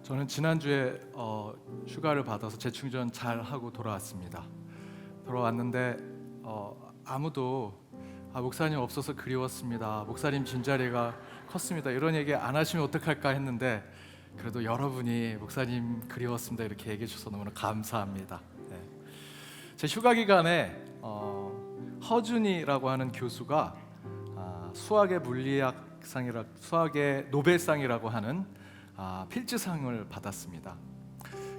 저는 지난주에 휴가를 받아서 재충전 잘 하고 돌아왔습니다. 돌아왔는데 아무도 목사님 없어서 그리웠습니다, 목사님 진자리가 컸습니다, 이런 얘기 안 하시면 어떡할까 했는데 그래도 여러분이 목사님 그리웠습니다 이렇게 얘기해 주셔서 너무나 감사합니다. 네. 제 휴가 기간에 허준이라고 하는 교수가 수학의 물리학상이라 수학의 노벨상이라고 하는 필즈상을 받았습니다.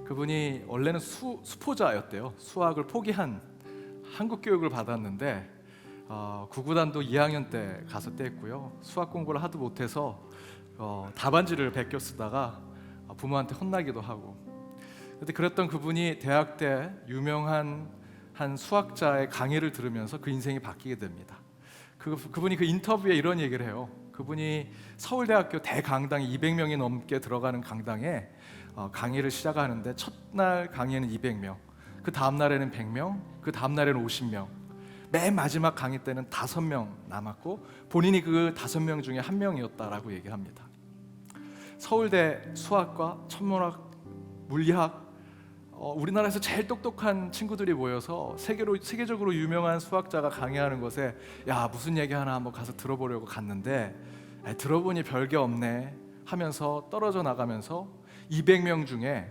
그분이 원래는 수포자였대요. 수학을 포기한 한국 교육을 받았는데 구구단도 2학년 때 가서 뗐고요. 수학 공부를 하도 못해서 답안지를 베껴 쓰다가 부모한테 혼나기도 하고. 그런데 그랬던 그분이 대학 때 유명한 한 수학자의 강의를 들으면서 그 인생이 바뀌게 됩니다. 그분이 그 인터뷰에 이런 얘기를 해요. 그분이 서울대학교 대강당에 200명이 넘게 들어가는 강당에 강의를 시작하는데 첫날 강의에는 200명, 그 다음 날에는 100명, 그 다음 날에는 50명, 맨 마지막 강의 때는 5명 남았고 본인이 그 5명 중에 1명이었다라고 얘기합니다. 서울대 수학과 천문학, 물리학, 우리나라에서 제일 똑똑한 친구들이 모여서 세계적으로 유명한 수학자가 강의하는 곳에 무슨 얘기 하나 한번 가서 들어보려고 갔는데 들어보니 별게 없네 하면서 떨어져 나가면서 200명 중에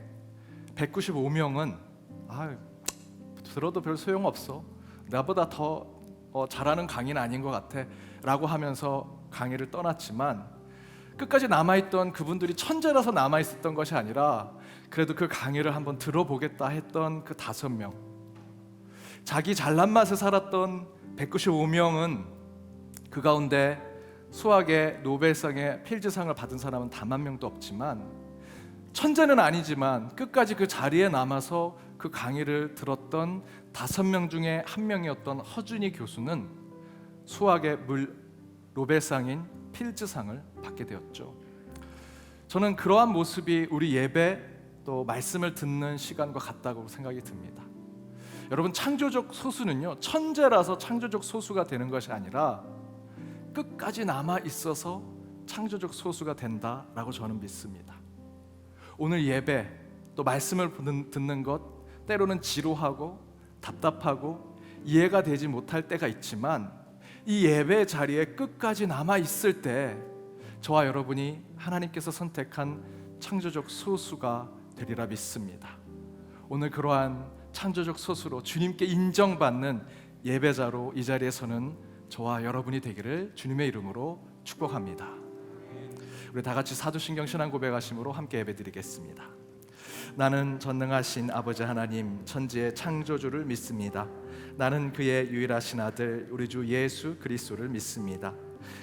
195명은 들어도 별 소용없어, 나보다 더 잘하는 강의는 아닌 것 같아 라고 하면서 강의를 떠났지만 끝까지 남아있던 그분들이 천재라서 남아있었던 것이 아니라 그래도 그 강의를 한번 들어보겠다 했던 그 5명, 자기 잘난 맛에 살았던 195명은 그 가운데 수학의 노벨상의 필즈상을 받은 사람은 단 1명도 없지만 천재는 아니지만 끝까지 그 자리에 남아서 그 강의를 들었던 5명 중에 1명이었던 허준이 교수는 수학의 노벨상인 필즈상을 받게 되었죠. 저는 그러한 모습이 우리 예배 또 말씀을 듣는 시간과 같다고 생각이 듭니다. 여러분, 창조적 소수는요, 천재라서 창조적 소수가 되는 것이 아니라 끝까지 남아 있어서 창조적 소수가 된다라고 저는 믿습니다. 오늘 예배 또 말씀을 듣는 것 때로는 지루하고 답답하고 이해가 되지 못할 때가 있지만 이 예배 자리에 끝까지 남아 있을 때 저와 여러분이 하나님께서 선택한 창조적 소수가 되리라 믿습니다. 오늘 그러한 창조적 소수로 주님께 인정받는 예배자로 이 자리에 서는 저와 여러분이 되기를 주님의 이름으로 축복합니다. 우리 다 같이 사도신경 신앙 고백하심으로 함께 예배드리겠습니다. 나는 전능하신 아버지 하나님 천지의 창조주를 믿습니다. 나는 그의 유일하신 아들 우리 주 예수 그리스도를 믿습니다.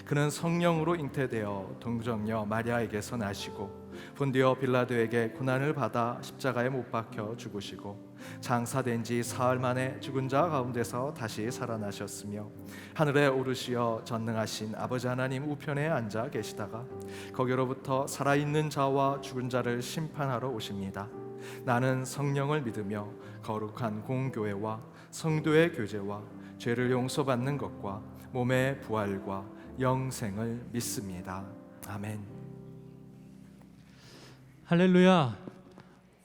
그는 성령으로 잉태되어 동정녀 마리아에게서 나시고 본디오 빌라도에게 고난을 받아 십자가에 못 박혀 죽으시고 장사된 지 사흘 만에 죽은 자 가운데서 다시 살아나셨으며 하늘에 오르시어 전능하신 아버지 하나님 우편에 앉아 계시다가 거기로부터 살아있는 자와 죽은 자를 심판하러 오십니다. 나는 성령을 믿으며 거룩한 공교회와 성도의 교제와 죄를 용서받는 것과 몸의 부활과 영생을 믿습니다. 아멘. 할렐루야.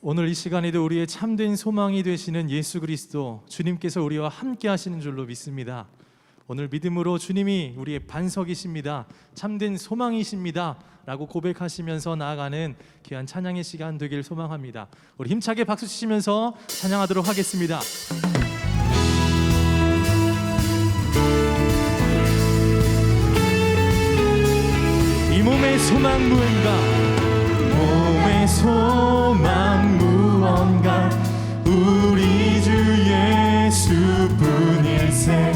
오늘 이 시간에도 우리의 참된 소망이 되시는 예수 그리스도 주님께서 우리와 함께 하시는 줄로 믿습니다. 오늘 믿음으로 주님이 우리의 반석이십니다, 참된 소망이십니다 라고 고백하시면서 나아가는 귀한 찬양의 시간 되길 소망합니다. 우리 힘차게 박수 치시면서 찬양하도록 하겠습니다. 이 몸의 소망 무언가, 몸의 소망 무언가, 우리 주 예수뿐일세.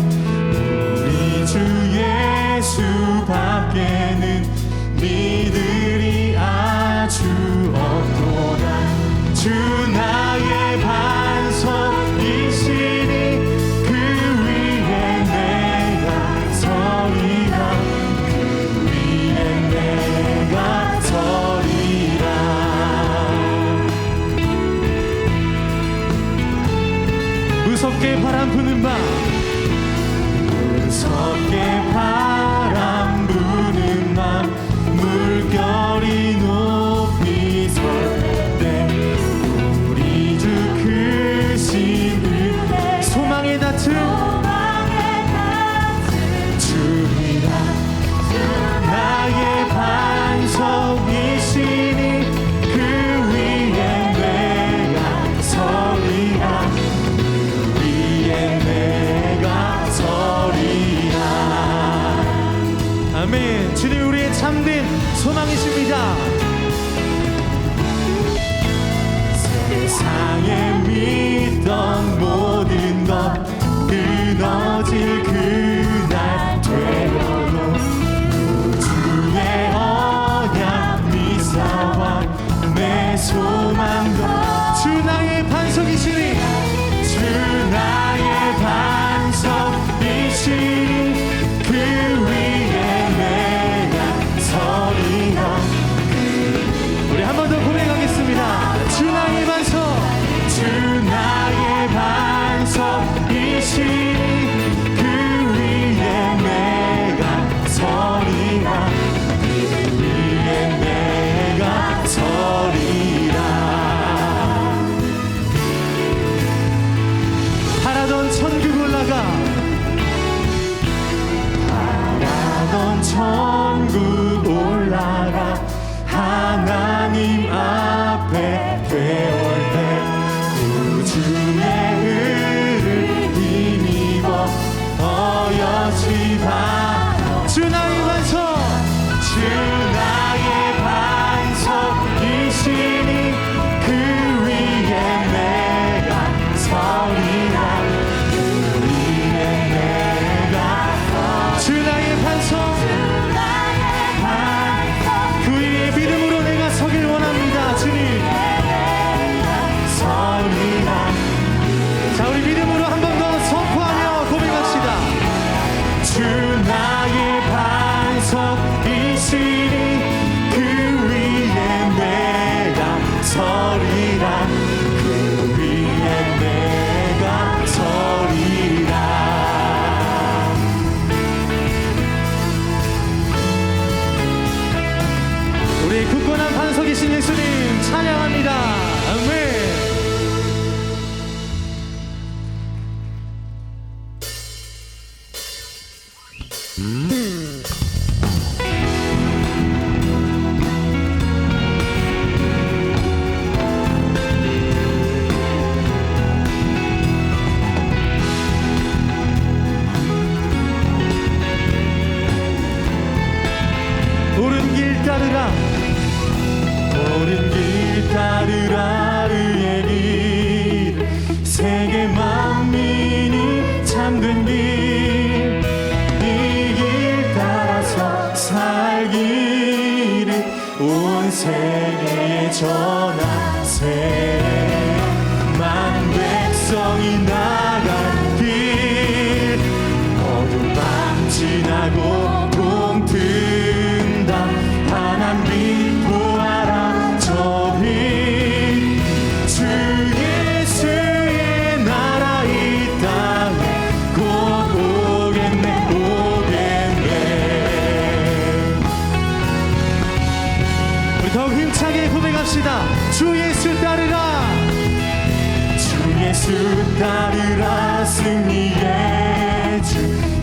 우리 주 예수 밖에는 믿으리 아주 없도다. 주 나의 반석이시니 그 위에 내가 서리라. 무섭게 바람 부는 밤, 무섭게 바람 부는 밤, 물결이 높이 설 세상에 믿던 모든 것 끊어질 그날 되어도 우주의 언약 미사와 내 소망도 주 나의 반석이시니 주 나의 반석이시니 그 위에 내가 서리라. 우리 한 번 더 고백하겠습니다. 주 나의 반석, 주 나의 반석이시니 그 위에 내가 서리라. 그 위에 내가 서리라. 바라던 천국 올라가, 바라던 천국 올라가 하나님 앞에 되올 때 구주의 은을 힘입어 어여지다. 주 나의 반석, 주 나의 반석이시니 그 위에 내가 서리라. 그 위에 내가 주 나의 반석, 그 위에 믿음으로 내가 서길 원합니다. 주님 서리라. 자, 우리 믿음으로 한 번 더 선포하며 고백합시다. 주 나의 반석이시니 그 위에 내가 서리라. 그 위에 내가 서리라. 우리 굳건한 반석이신 예수님 찬양합니다. 아멘. 옳은 길 따르라, 옳은 길 따르라. 의의 길, 세계 만민이 참된 길, 이 길 따라서 살기를 온 세계에 전하세. 만 백성이 나갈 길, 어두운 밤 지나고 동튼다. 환한 빛 보아라 저 빛. 주 예수의 나라 이 땅에 곧 오겠네 오겠네. 우리 더욱 힘차게 고백합시다. 주 예수 따르라, 주 예수 따르라. 승리의 주,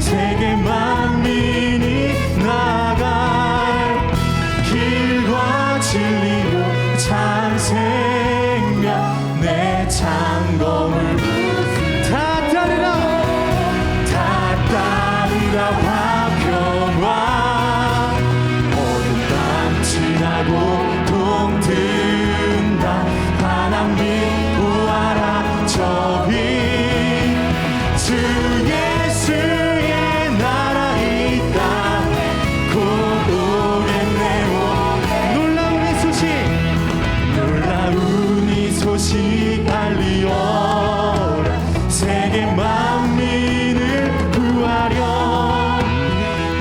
세계 만민이 나갈 길과 진리로 참 생명 내 창검을 다 따르라, 다 따르라. 화평화 어둠 밤 지나고 동튼다. 환한 빛 보아라 저 빛. 주 예수의 나라 이 땅에 곧 오겠네. 놀라운 이 소식, 놀라운 이 소식 알리어라. 세계 만민을 구하려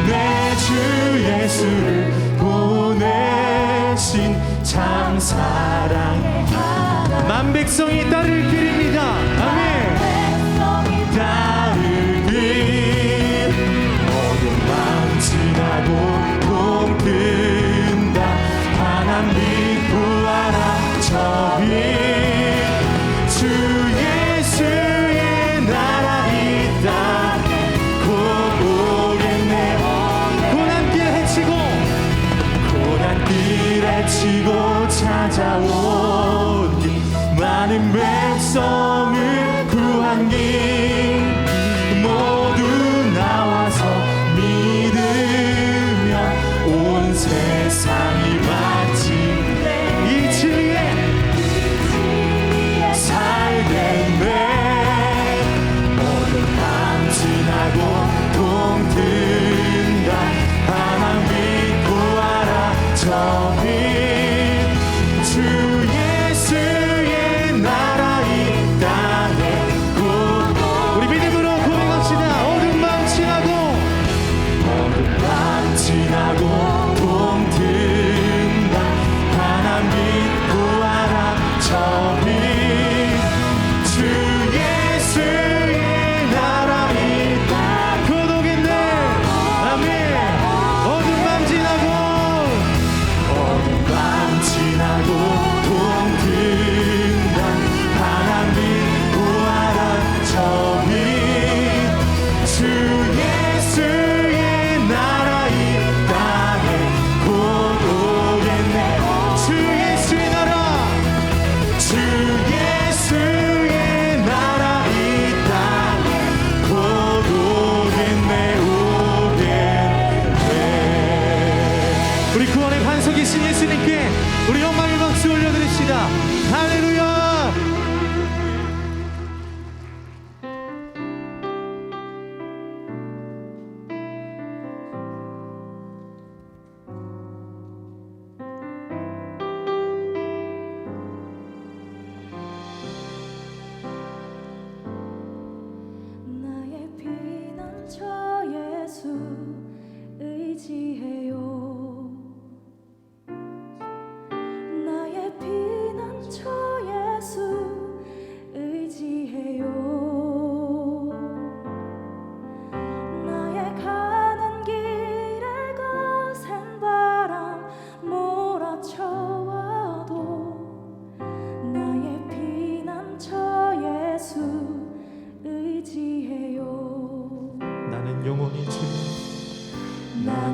내 주 예수를 보내신 참 사랑의 만 백성이 따를 길입니다. 아멘. 따를 길, 어두운 밤 지나고 동튼다. 환한 빛 보아라 저 빛. 주 예수의 나라 이 땅에 곧 오겠네. 고난길 헤치고, 고난길 헤치고 찾아온 길, 많은 백성을 구한 길, 모두 나와서 믿으며 온 세상이 마치 이 진리에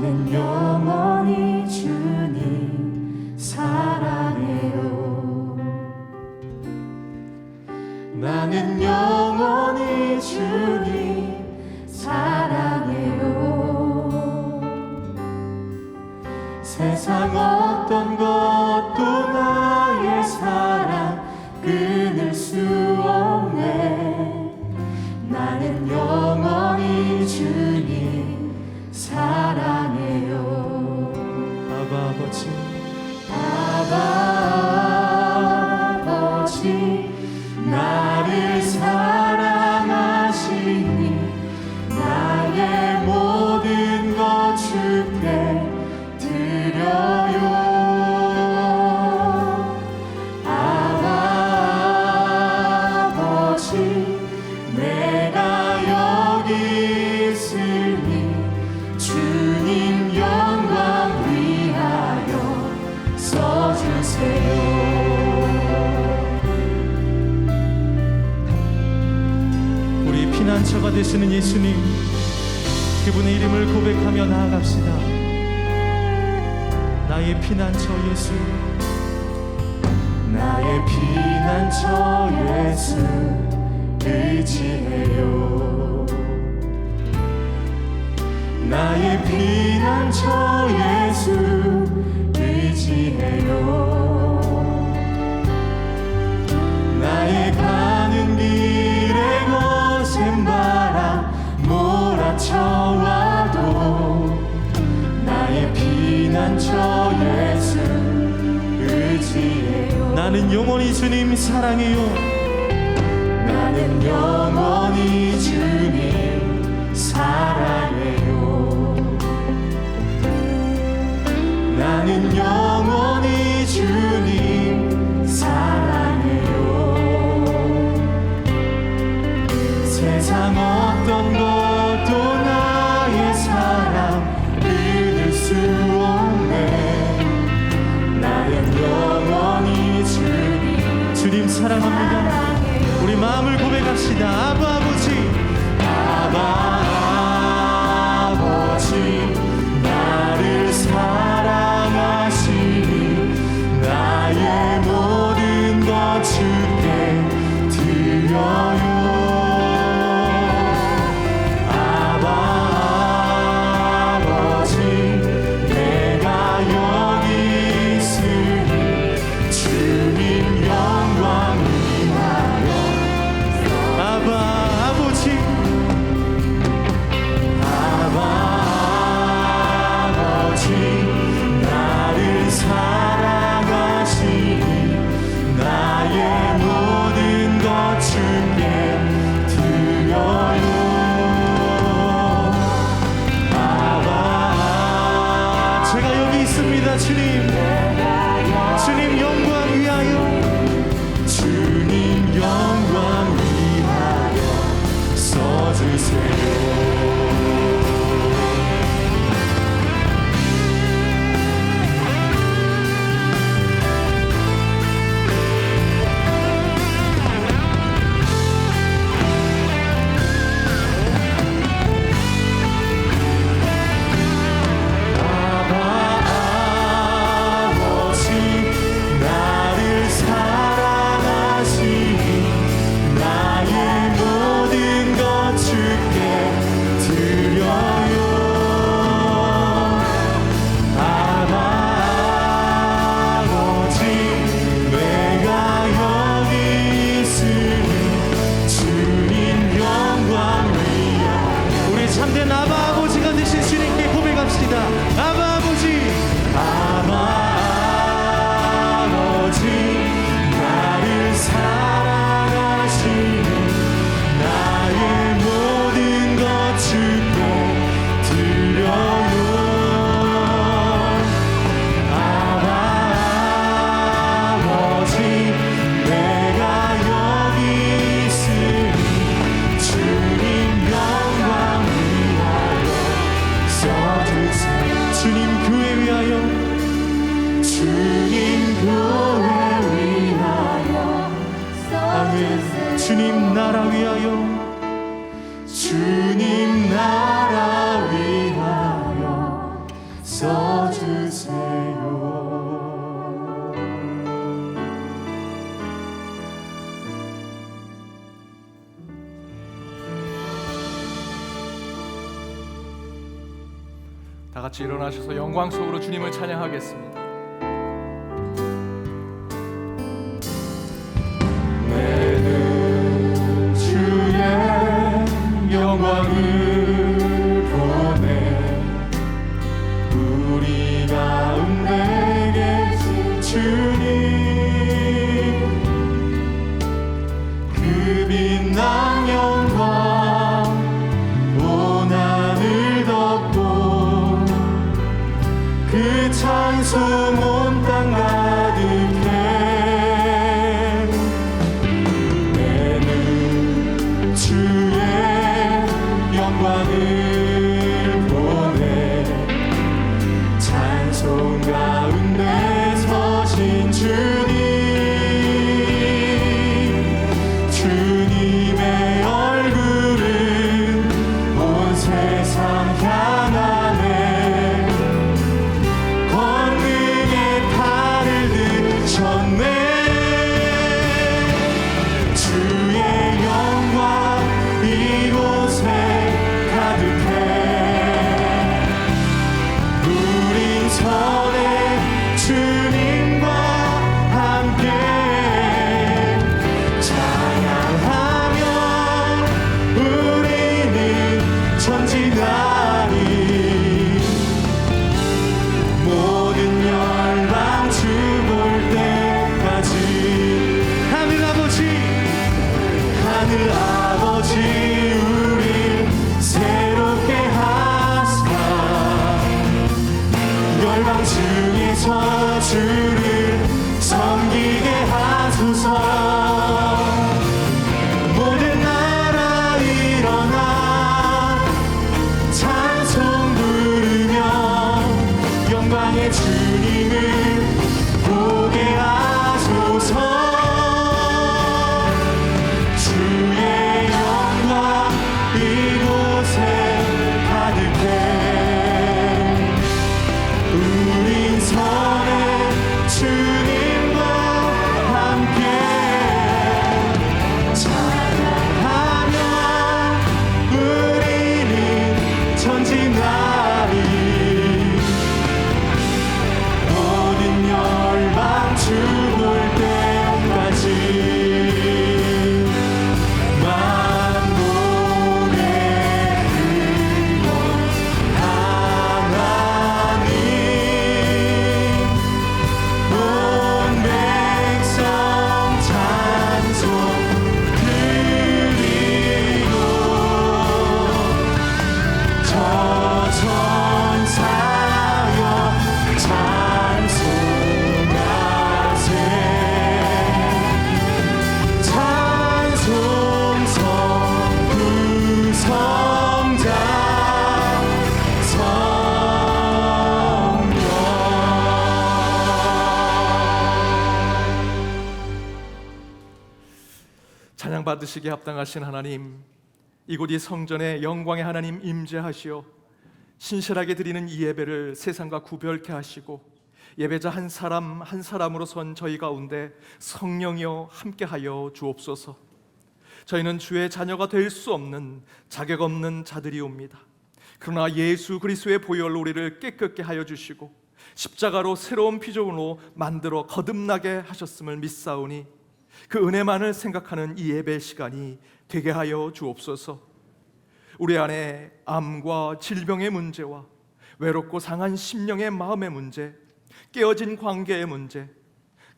나는 영원히 주님 사랑해요. 나는 영원히 주님 사랑해요. 세상 어떤 것도 나의 사랑 끊을 수 없네. 나는 영원히 주님 사랑해요. 아바 아버지, 아바 아버지 나를 사랑하시니 나의 모든 것 주께 드려요. 아바 아버지 내가 여기 있으니 주님 영광 위하여 써주세요. 우리 피난처가 되시는 예수님, 그분의 이름을 고백하며 나아갑시다. 나의 피난처 예수, 나의 피난처 예수 의지해요. 나의 피난처 예수 의지해요. 나의 가는 길에 거센 바람 몰아쳐와도 나의 피난처 예수 의지해요. 나는 영원히 주님 사랑해요. 나는 영원히 주님 사랑해요. 나는 영원히 주님 사랑해요. 세상 어떤 것도 나의 사랑 끊을 수 없네. 나는 영원히 주님 사랑합니다. 우리 마음을 고백합시다. 아바 아버지, 아바 아버지 나를 사랑하시니 나의 모든 것 주께 드려요. 아바 아버지 내가 여기 있으니 주님 영광 위하여 아바 아버지, 아바 아버지 나를 사랑하시니 나의 모든 것 주께 드려요. 아바 제가 여기 있습니다. 주님, 주님 영광 위하여, 주님 영광 위하여 써주세요. 아버지 나를 사랑하시니 나의 모든 것 주께 드려요. 아버지 내가 여기 있으니 주님 영광 위하여 우리 참된 아바 아버지가 되신 주님께 고백합시다. 아바 아버지, 아바 아버지 나를 사랑하시니 나의 모든 것 주께 드려요. 아바 아버지 내가 여기 있으니 주님 영광 위하여 써주세요. 주님 교회 위하여, 주님 교회 위하여 써주세요. 주님 나라 위하여, 주님 나라 위하여 같이 일어나셔서 영광 속으로 주님을 찬양하겠습니다. 내는 주의 영광을 보내 우리 가운데 계신 주님 그 빛난 영광 온 하늘 덮고 그 찬송 온 땅 가득해 내는 주의 영광을 보내 찬송 가운데 서신 주님의 얼굴은 온 세상 향하네 권능의 팔을 드셨네 주의 영광 이곳에 가득해 우린 선의 주님과 함께 찬양하며 우리는 전진하리 모든 열방 주 볼 때까지 하늘 아버지 우리 새롭게 하사 열방 중에서 주를 섬기게 하소서 모든 나라 일어나 찬송 부르며 영광의 주님을 보게 하소서 주의 영광 이곳에 가득해 우린 선의 주님과 함께 찬양하며 우리는 전진하리 모든 열방 주 볼 때까지 만국의 근원 하나님 온 백성 찬송 드리고 저 천사여 찬송하세 찬송성 구성자 찬양 받으시기에 합당하신 하나님, 이곳 이 성전에 영광의 하나님 임재하시어 신실하게 드리는 이 예배를 세상과 구별케 하시고 예배자 한 사람 한 사람으로 선 저희 가운데 성령이여 함께하여 주옵소서. 저희는 주의 자녀가 될 수 없는 자격 없는 자들이옵니다. 그러나 예수 그리스도의 보혈로 우리를 깨끗게 하여 주시고 십자가로 새로운 피조물로 만들어 거듭나게 하셨음을 믿사오니 그 은혜만을 생각하는 이 예배 시간이 되게 하여 주옵소서. 우리 안에 암과 질병의 문제와 외롭고 상한 심령의 마음의 문제, 깨어진 관계의 문제,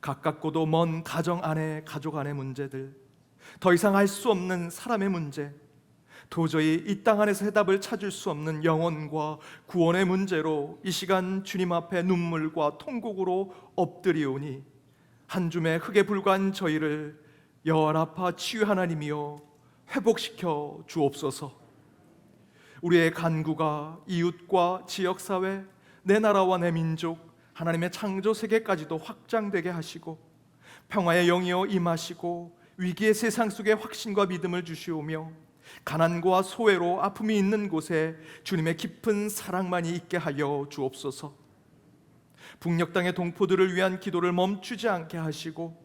가깝고도 먼 가정 안에 가족 안의 문제들, 더 이상 할 수 없는 사람의 문제, 도저히 이 땅 안에서 해답을 찾을 수 없는 영혼과 구원의 문제로 이 시간 주님 앞에 눈물과 통곡으로 엎드리오니 한 줌의 흙에 불과한 저희를 열아파 치유 하나님이여 회복시켜 주옵소서. 우리의 간구가 이웃과 지역사회, 내 나라와 내 민족, 하나님의 창조 세계까지도 확장되게 하시고 평화의 영이여 임하시고 위기의 세상 속에 확신과 믿음을 주시오며 가난과 소외로 아픔이 있는 곳에 주님의 깊은 사랑만이 있게 하여 주옵소서. 북녘 땅의 동포들을 위한 기도를 멈추지 않게 하시고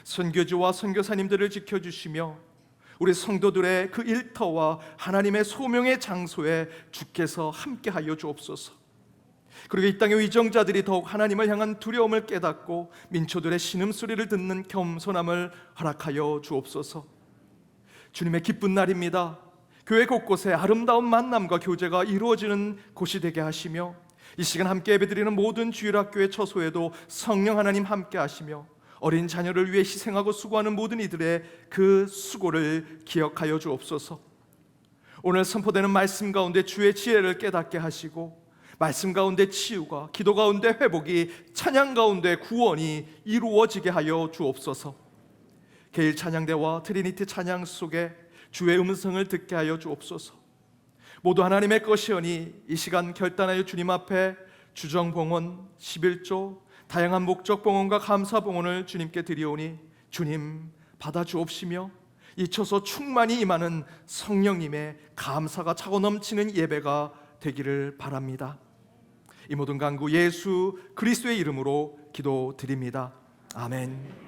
선교주와 선교사님들을 지켜주시며 우리 성도들의 그 일터와 하나님의 소명의 장소에 주께서 함께하여 주옵소서. 그리고 이 땅의 위정자들이 더욱 하나님을 향한 두려움을 깨닫고 민초들의 신음소리를 듣는 겸손함을 허락하여 주옵소서. 주님의 기쁜 날입니다. 교회 곳곳에 아름다운 만남과 교제가 이루어지는 곳이 되게 하시며, 이 시간 함께 예배드리는 모든 주일학교의 처소에도 성령 하나님 함께 하시며, 어린 자녀를 위해 희생하고 수고하는 모든 이들의 그 수고를 기억하여 주옵소서. 오늘 선포되는 말씀 가운데 주의 지혜를 깨닫게 하시고, 말씀 가운데 치유가, 기도 가운데 회복이, 찬양 가운데 구원이 이루어지게 하여 주옵소서. 개일 찬양대와 트리니티 찬양 속에 주의 음성을 듣게 하여 주옵소서. 모두 하나님의 것이오니 이 시간 결단하여 주님 앞에 주정봉헌, 11조, 다양한 목적 봉헌과 감사 봉헌을 주님께 드리오니 주님 받아 주옵시며, 이 처소 충만히 임하는 성령님의 감사가 차고 넘치는 예배가 되기를 바랍니다. 이 모든 간구 예수 그리스도의 이름으로 기도드립니다. 아멘.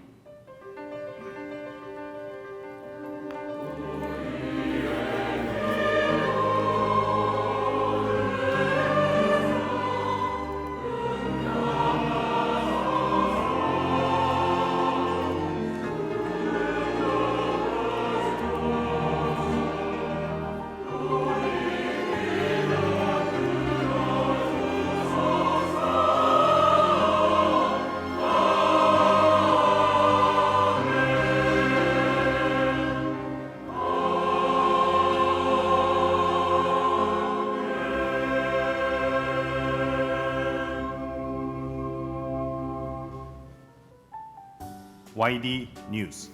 YD 뉴스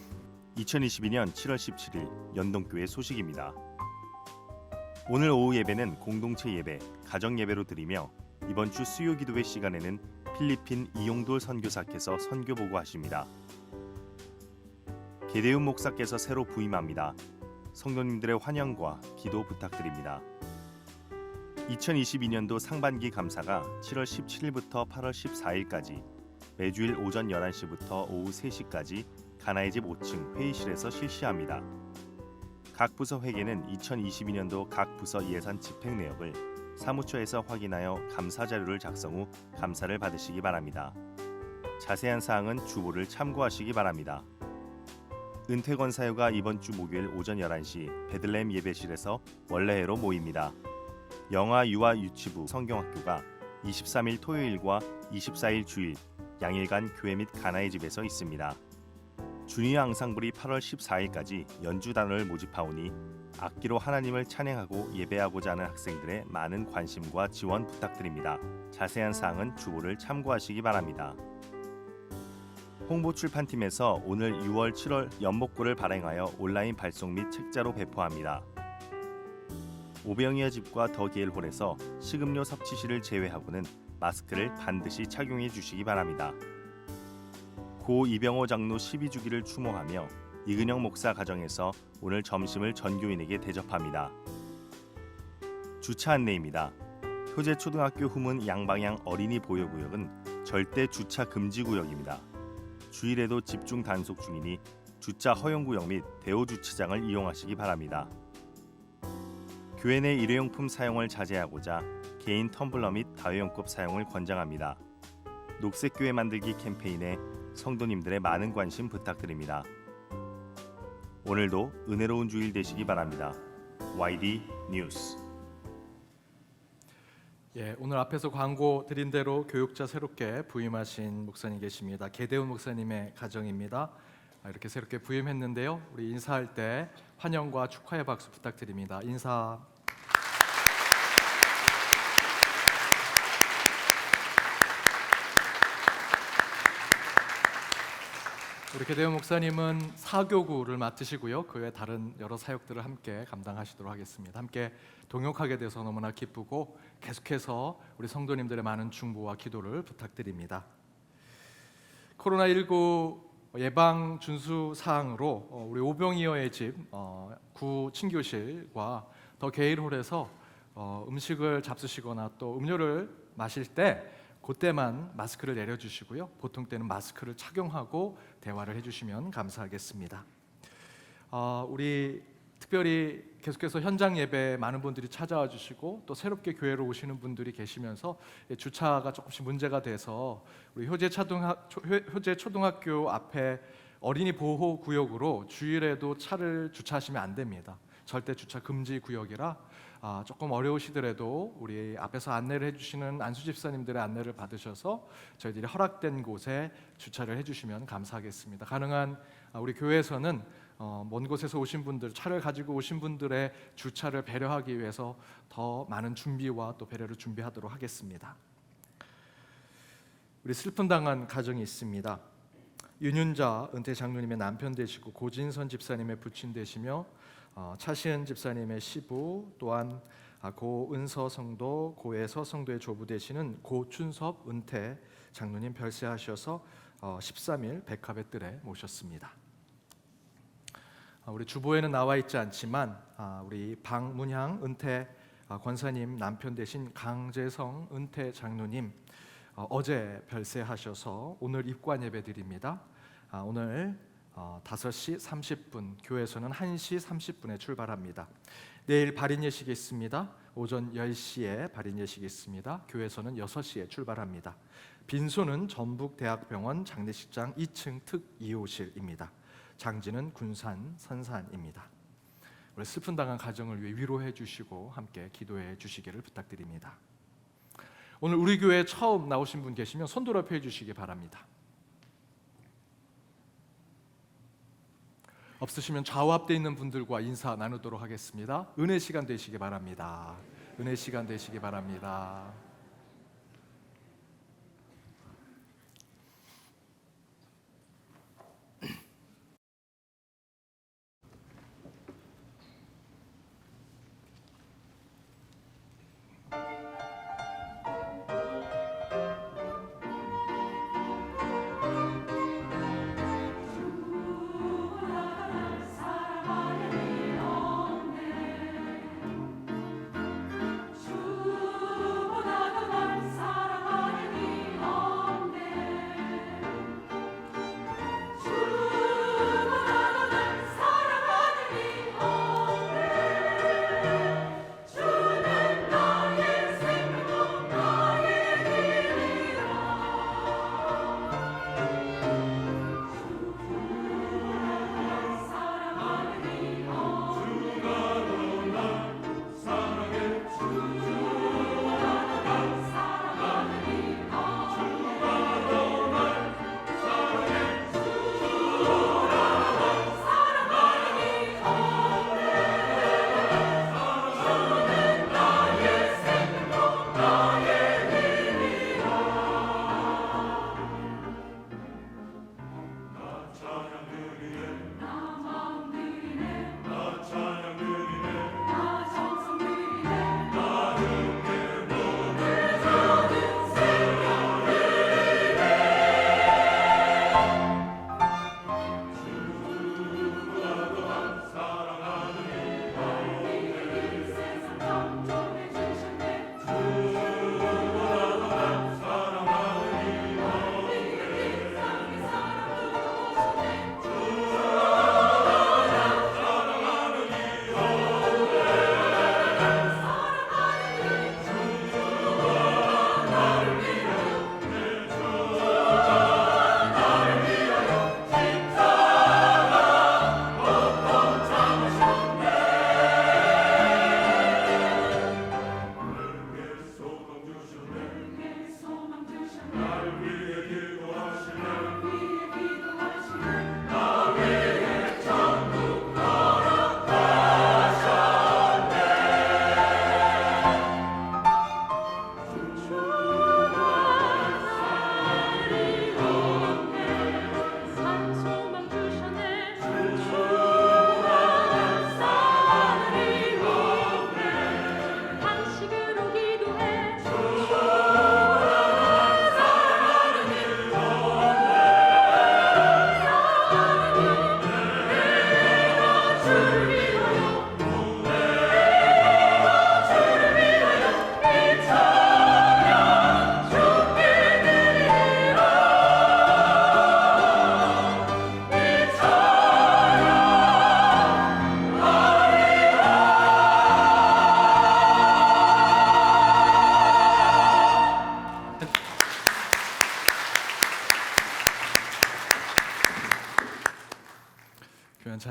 2022년 7월 17일 연동교회 소식입니다. 오늘 오후 예배는 공동체 예배, 가정 예배로 드리며, 이번 주 수요 기도회 시간에는 필리핀 이용돌 선교사께서 선교 보고하십니다. 계대훈 목사께서 새로 부임합니다. 성도님들의 환영과 기도 부탁드립니다. 2022년도 상반기 감사가 7월 17일부터 8월 14일까지 매주일 오전 11시부터 오후 3시까지 가나의 집 5층 회의실에서 실시합니다. 각 부서 회계는 2022년도 각 부서 예산 집행 내역을 사무처에서 확인하여 감사 자료를 작성 후 감사를 받으시기 바랍니다. 자세한 사항은 주보를 참고하시기 바랍니다. 은퇴권 사유가 이번 주 목요일 오전 11시 베들레헴 예배실에서 원래회로 모입니다. 영아 유아 유치부 성경학교가 23일 토요일과 24일 주일 양일간 교회 및 가나의 집에서 있습니다. 주니어 앙상블이 8월 14일까지 연주 단원을 모집하오니 악기로 하나님을 찬양하고 예배하고자 하는 학생들의 많은 관심과 지원 부탁드립니다. 자세한 사항은 주보를 참고하시기 바랍니다. 홍보 출판팀에서 오늘 6월 7월 연목고를 발행하여 온라인 발송 및 책자로 배포합니다. 오병이어 집과 더 게일홀에서 식음료 섭취 시를 제외하고는 마스크를 반드시 착용해 주시기 바랍니다. 고 이병호 장로 12주기를 추모하며 이근영 목사 가정에서 오늘 점심을 전교인에게 대접합니다. 주차 안내입니다. 효재초등학교 후문 양방향 어린이 보호구역은 절대 주차 금지 구역입니다. 주일에도 집중 단속 중이니 주차 허용구역 및 대호 주차장을 이용하시기 바랍니다. 교회 내 일회용품 사용을 자제하고자 개인 텀블러 및 다회용컵 사용을 권장합니다. 녹색교회 만들기 캠페인에 성도님들의 많은 관심 부탁드립니다. 오늘도 은혜로운 주일 되시기 바랍니다. YD 뉴스. 오늘 앞에서 광고 드린 대로 교육자 새롭게 부임하신 목사님 계십니다. 계대훈 목사님의 가정입니다. 이렇게 새롭게 부임했는데요. 우리 인사할 때 환영과 축하의 박수 부탁드립니다. 인사. 우리 계대훈 목사님은 사교구를 맡으시고요. 그 외 다른 여러 사역들을 함께 감당하시도록 하겠습니다. 함께 동역하게 돼서 너무나 기쁘고 계속해서 우리 성도님들의 많은 중보와 기도를 부탁드립니다. 코로나19 예방 준수 사항으로 우리 오병이어의 집 구 친교실과 더 게일홀에서 음식을 잡수시거나 또 음료를 마실 때 그때만 마스크를 내려주시고요. 보통 때는 마스크를 착용하고 대화를 해주시면 감사하겠습니다. 우리 특별히 계속해서 현장 예배에 많은 분들이 찾아와 주시고 또 새롭게 교회로 오시는 분들이 계시면서 주차가 조금씩 문제가 돼서 우리 효재 초등학교 앞에 어린이 보호 구역으로 주일에도 차를 주차하시면 안 됩니다. 절대 주차 금지 구역이라 조금 어려우시더라도 우리 앞에서 안내를 해주시는 안수 집사님들의 안내를 받으셔서 저희들이 허락된 곳에 주차를 해주시면 감사하겠습니다. 가능한 우리 교회에서는 먼 곳에서 오신 분들, 차를 가지고 오신 분들의 주차를 배려하기 위해서 더 많은 준비와 또 배려를 준비하도록 하겠습니다. 우리 슬픔 당한 가정이 있습니다. 윤윤자 은퇴 장로님의 남편 되시고 고진선 집사님의 부친 되시며 차시은 집사님의 시부, 또한 고은서 성도, 고혜서 성도의 조부 되시는 고춘섭 은퇴 장로님 별세하셔서 13일 백합의 뜰에 모셨습니다. 우리 주보에는 나와 있지 않지만 우리 박문향 은퇴 권사님 남편 되신 강재성 은퇴 장로님 어제 별세하셔서 오늘 입관 예배 드립니다. 오늘 5시 30분, 교회에서는 1시 30분에 출발합니다. 내일 발인 예식이 있습니다. 오전 10시에 발인 예식이 있습니다. 교회에서는 6시에 출발합니다. 빈소는 전북대학병원 장례식장 2층 특 2호실입니다. 장지는 군산 선산입니다. 우리 슬픈 당한 가정을 위해 위로해 주시고 함께 기도해 주시기를 부탁드립니다. 오늘 우리 교회에 처음 나오신 분 계시면 손 들어 펴 주시기 바랍니다. 없으시면 좌우 앞에 있는 분들과 인사 나누도록 하겠습니다. 은혜 시간 되시기 바랍니다. 은혜 시간 되시기 바랍니다.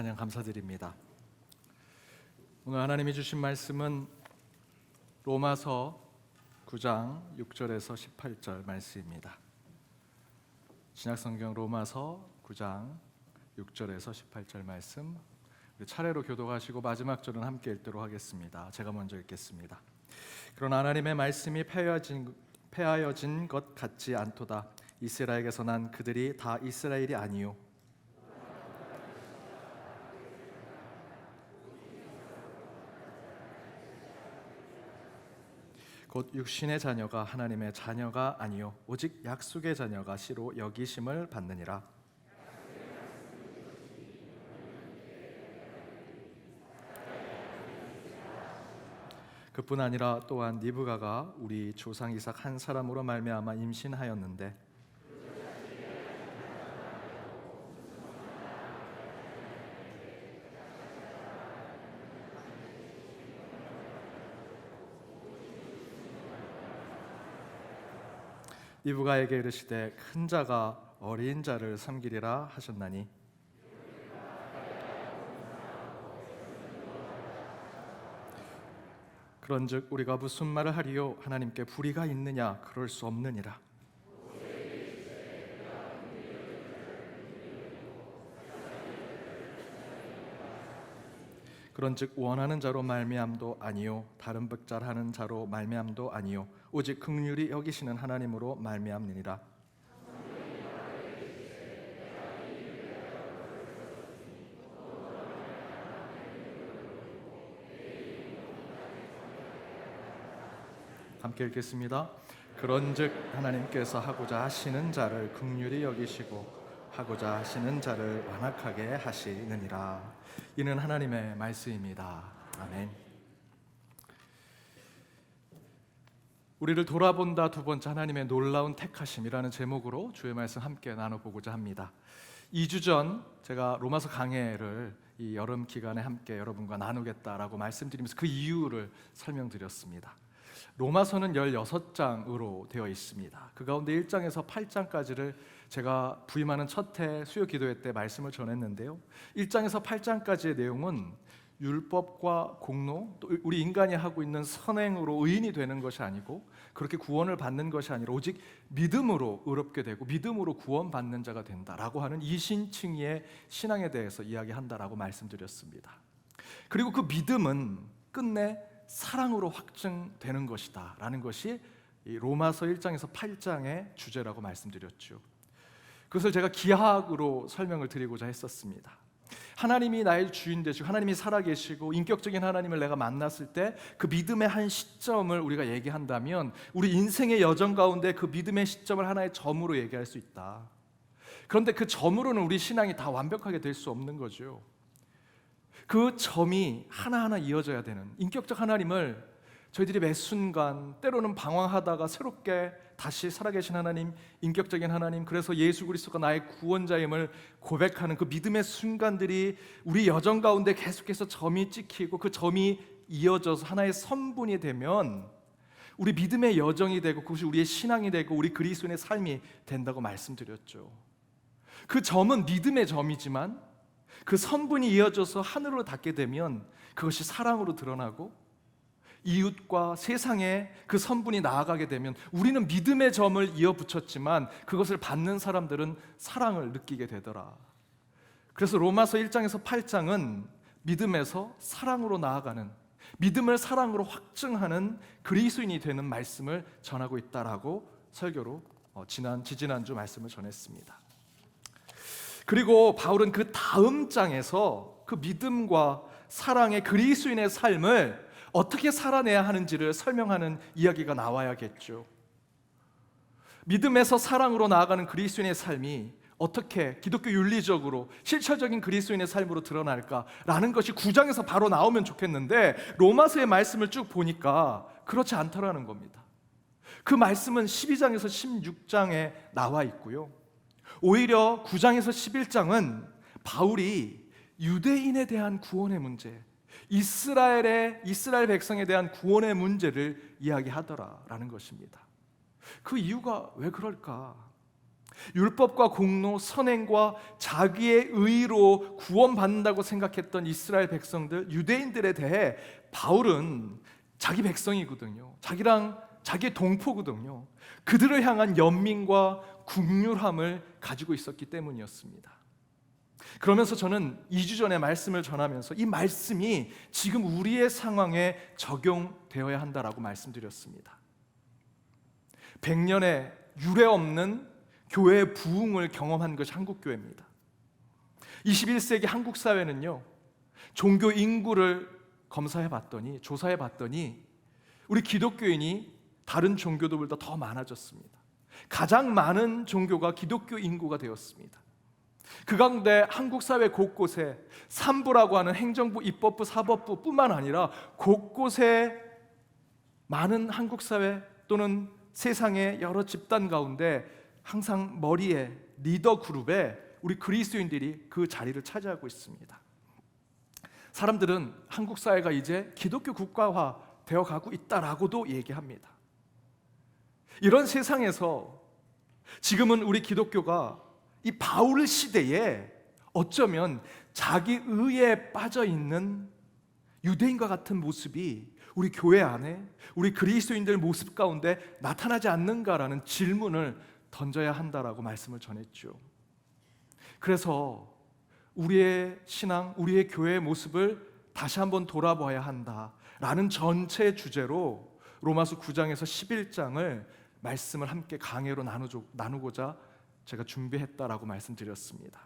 찬양 감사드립니다. 오늘 하나님이 주신 말씀은 로마서 9장 6절에서 18절 말씀입니다. 신약성경 로마서 9장 6절에서 18절 말씀, 우리 차례로 교독하시고 마지막 절은 함께 읽도록 하겠습니다. 제가 먼저 읽겠습니다. 그러나 하나님의 말씀이 폐하여진 것 같지 않도다. 이스라엘에게서 난 그들이 다 이스라엘이 아니요 곧 육신의 자녀가 하나님의 자녀가 아니요 오직 약속의 자녀가 씨로 여기심을 받느니라. 그뿐 아니라 또한 리브가가 우리 조상 이삭 한 사람으로 말미암아 임신하였는데 리브가에게 이르시되 큰 자가 어린 자를 섬기리라 하셨나니 그런즉 우리가 무슨 말을 하리요 하나님께 불의가 있느냐 그럴 수 없느니라. 그런즉 원하는 자로 말미암도 아니요 다른 백잘하는 자로 말미암도 아니요 오직 긍휼히 여기시는 하나님으로 말미암느니라. 함께 읽겠습니다. 그런즉 하나님께서 하고자 하시는 자를 긍휼히 여기시고 하고자 하시는 자를 완악하게 하시느니라. 이는 하나님의 말씀입니다. 아멘. 우리를 돌아본다 두 번째 하나님의 놀라운 택하심이라는 제목으로 주의 말씀 함께 나눠보고자 합니다. 2주 전 제가 로마서 강해를 이 여름 기간에 함께 여러분과 나누겠다라고 말씀드리면서 그 이유를 설명드렸습니다. 로마서는 16장으로 되어 있습니다. 그 가운데 1장에서 8장까지를 제가 부임하는 첫 해 수요 기도회 때 말씀을 전했는데요. 1장에서 8장까지의 내용은 율법과 공로, 또 우리 인간이 하고 있는 선행으로 의인이 되는 것이 아니고 그렇게 구원을 받는 것이 아니라 오직 믿음으로 의롭게 되고 믿음으로 구원받는 자가 된다라고 하는 이신칭의의 신앙에 대해서 이야기한다라고 말씀드렸습니다. 그리고 그 믿음은 끝내 사랑으로 확증되는 것이다 라는 것이 이 로마서 1장에서 8장의 주제라고 말씀드렸죠. 그것을 제가 기하학으로 설명을 드리고자 했었습니다. 하나님이 나의 주인 되시고 하나님이 살아계시고 인격적인 하나님을 내가 만났을 때 그 믿음의 한 시점을 우리가 얘기한다면 우리 인생의 여정 가운데 그 믿음의 시점을 하나의 점으로 얘기할 수 있다. 그런데 그 점으로는 우리 신앙이 다 완벽하게 될 수 없는 거죠. 그 점이 하나하나 이어져야 되는 인격적 하나님을 저희들이 매 순간 때로는 방황하다가 새롭게 다시 살아계신 하나님, 인격적인 하나님, 그래서 예수 그리스도가 나의 구원자임을 고백하는 그 믿음의 순간들이 우리 여정 가운데 계속해서 점이 찍히고 그 점이 이어져서 하나의 선분이 되면 우리 믿음의 여정이 되고 그것이 우리의 신앙이 되고 우리 그리스도인의 삶이 된다고 말씀드렸죠. 그 점은 믿음의 점이지만 그 선분이 이어져서 하늘로 닿게 되면 그것이 사랑으로 드러나고 이웃과 세상에 그 선분이 나아가게 되면 우리는 믿음의 점을 이어붙였지만 그것을 받는 사람들은 사랑을 느끼게 되더라. 그래서 로마서 1장에서 8장은 믿음에서 사랑으로 나아가는, 믿음을 사랑으로 확증하는 그리스도인이 되는 말씀을 전하고 있다라고 설교로 지지난주 말씀을 전했습니다. 그리고 바울은 그 다음 장에서 그 믿음과 사랑의 그리스도인의 삶을 어떻게 살아내야 하는지를 설명하는 이야기가 나와야겠죠. 믿음에서 사랑으로 나아가는 그리스도인의 삶이 어떻게 기독교 윤리적으로 실체적인 그리스도인의 삶으로 드러날까라는 것이 9장에서 바로 나오면 좋겠는데 로마서의 말씀을 쭉 보니까 그렇지 않더라는 겁니다. 그 말씀은 12장에서 16장에 나와 있고요. 오히려 9장에서 11장은 바울이 유대인에 대한 구원의 문제, 이스라엘 백성에 대한 구원의 문제를 이야기하더라라는 것입니다. 그 이유가 왜 그럴까? 율법과 공로, 선행과 자기의 의로 구원받는다고 생각했던 이스라엘 백성들, 유대인들에 대해 바울은 자기 백성이거든요. 자기의 동포거든요. 그들을 향한 연민과 긍휼함을 가지고 있었기 때문이었습니다. 그러면서 저는 2주 전에 말씀을 전하면서 이 말씀이 지금 우리의 상황에 적용되어야 한다라고 말씀드렸습니다. 100년의 유례 없는 교회의 부흥을 경험한 것이 한국교회입니다. 21세기 한국 사회는요, 종교 인구를 조사해 봤더니 우리 기독교인이 다른 종교들보다 더 많아졌습니다. 가장 많은 종교가 기독교 인구가 되었습니다. 그 가운데 한국 사회 곳곳에 산부라고 하는 행정부, 입법부, 사법부뿐만 아니라 곳곳에 많은 한국 사회 또는 세상의 여러 집단 가운데 항상 머리에 리더 그룹에 우리 그리스도인들이 그 자리를 차지하고 있습니다. 사람들은 한국 사회가 이제 기독교 국가화 되어 가고 있다라고도 얘기합니다. 이런 세상에서 지금은 우리 기독교가 이 바울 시대에 어쩌면 자기 의에 빠져 있는 유대인과 같은 모습이 우리 교회 안에 우리 그리스도인들 모습 가운데 나타나지 않는가라는 질문을 던져야 한다라고 말씀을 전했죠. 그래서 우리의 신앙, 우리의 교회의 모습을 다시 한번 돌아봐야 한다라는 전체 주제로 로마서 9장에서 11장을 말씀을 함께 강해로 나누고자 제가 준비했다라고 말씀드렸습니다.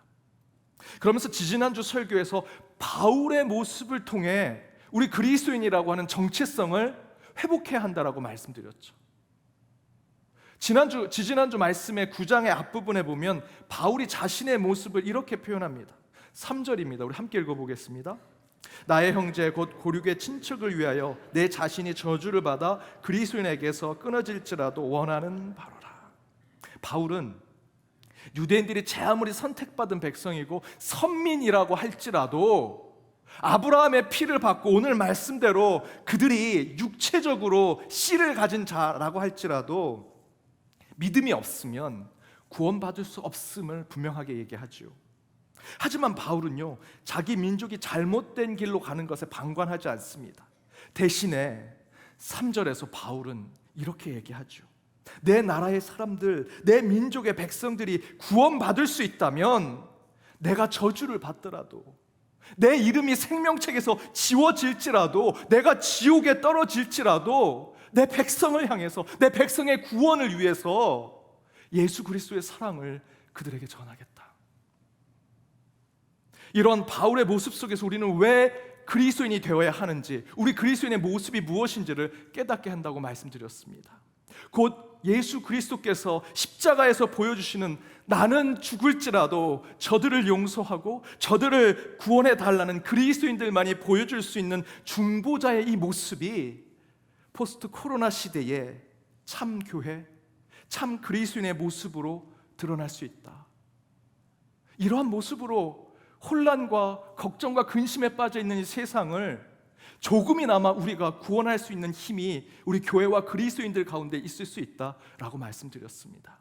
그러면서 지지난주 설교에서 바울의 모습을 통해 우리 그리스도인이라고 하는 정체성을 회복해야 한다라고 말씀드렸죠. 지지난주 말씀의 9장의 앞부분에 보면 바울이 자신의 모습을 이렇게 표현합니다. 3절입니다. 우리 함께 읽어보겠습니다. 나의 형제 곧 고륙의 친척을 위하여 내 자신이 저주를 받아 그리스도인에게서 끊어질지라도 원하는 바로라. 바울은 유대인들이 제 아무리 선택받은 백성이고 선민이라고 할지라도 아브라함의 피를 받고 오늘 말씀대로 그들이 육체적으로 씨를 가진 자라고 할지라도 믿음이 없으면 구원받을 수 없음을 분명하게 얘기하죠. 하지만 바울은요, 자기 민족이 잘못된 길로 가는 것에 방관하지 않습니다. 대신에 3절에서 바울은 이렇게 얘기하죠. 내 나라의 사람들, 내 민족의 백성들이 구원받을 수 있다면 내가 저주를 받더라도, 내 이름이 생명책에서 지워질지라도, 내가 지옥에 떨어질지라도 내 백성을 향해서, 내 백성의 구원을 위해서 예수 그리스도의 사랑을 그들에게 전하겠다. 이런 바울의 모습 속에서 우리는 왜 그리스도인이 되어야 하는지, 우리 그리스도인의 모습이 무엇인지를 깨닫게 한다고 말씀드렸습니다. 곧 예수 그리스도께서 십자가에서 보여주시는 나는 죽을지라도 저들을 용서하고 저들을 구원해 달라는 그리스도인들만이 보여줄 수 있는 중보자의 이 모습이 포스트 코로나 시대에 참 교회, 참 그리스도인의 모습으로 드러날 수 있다. 이러한 모습으로 혼란과 걱정과 근심에 빠져 있는 이 세상을 조금이나마 우리가 구원할 수 있는 힘이 우리 교회와 그리스도인들 가운데 있을 수 있다라고 말씀드렸습니다.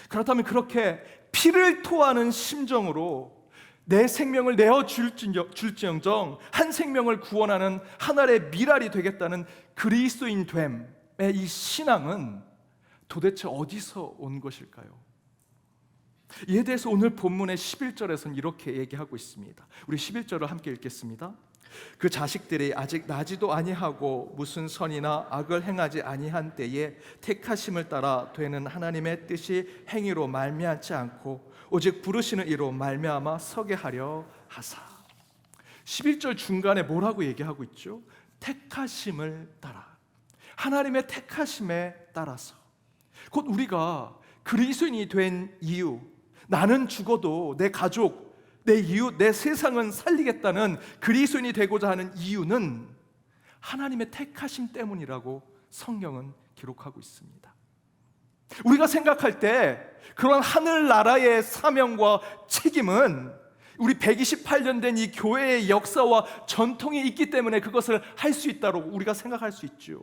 그렇다면 그렇게 피를 토하는 심정으로 내 생명을 내어 줄지언정 한 생명을 구원하는 하나의 미랄이 되겠다는 그리스도인 됨의 이 신앙은 도대체 어디서 온 것일까요? 이에 대해서 오늘 본문의 11절에서는 이렇게 얘기하고 있습니다. 우리 11절을 함께 읽겠습니다. 그 자식들이 아직 나지도 아니하고 무슨 선이나 악을 행하지 아니한 때에 택하심을 따라 되는 하나님의 뜻이 행위로 말미암지 않고 오직 부르시는 이로 말미암아 서게 하려 하사. 11절 중간에 뭐라고 얘기하고 있죠? 택하심을 따라, 하나님의 택하심에 따라서. 곧 우리가 그리스도인이 된 이유, 나는 죽어도 내 가족, 내 이웃, 내 세상은 살리겠다는 그리스도인이 되고자 하는 이유는 하나님의 택하심 때문이라고 성경은 기록하고 있습니다. 우리가 생각할 때 그런 하늘나라의 사명과 책임은 우리 128년 된 이 교회의 역사와 전통이 있기 때문에 그것을 할 수 있다고 우리가 생각할 수 있죠.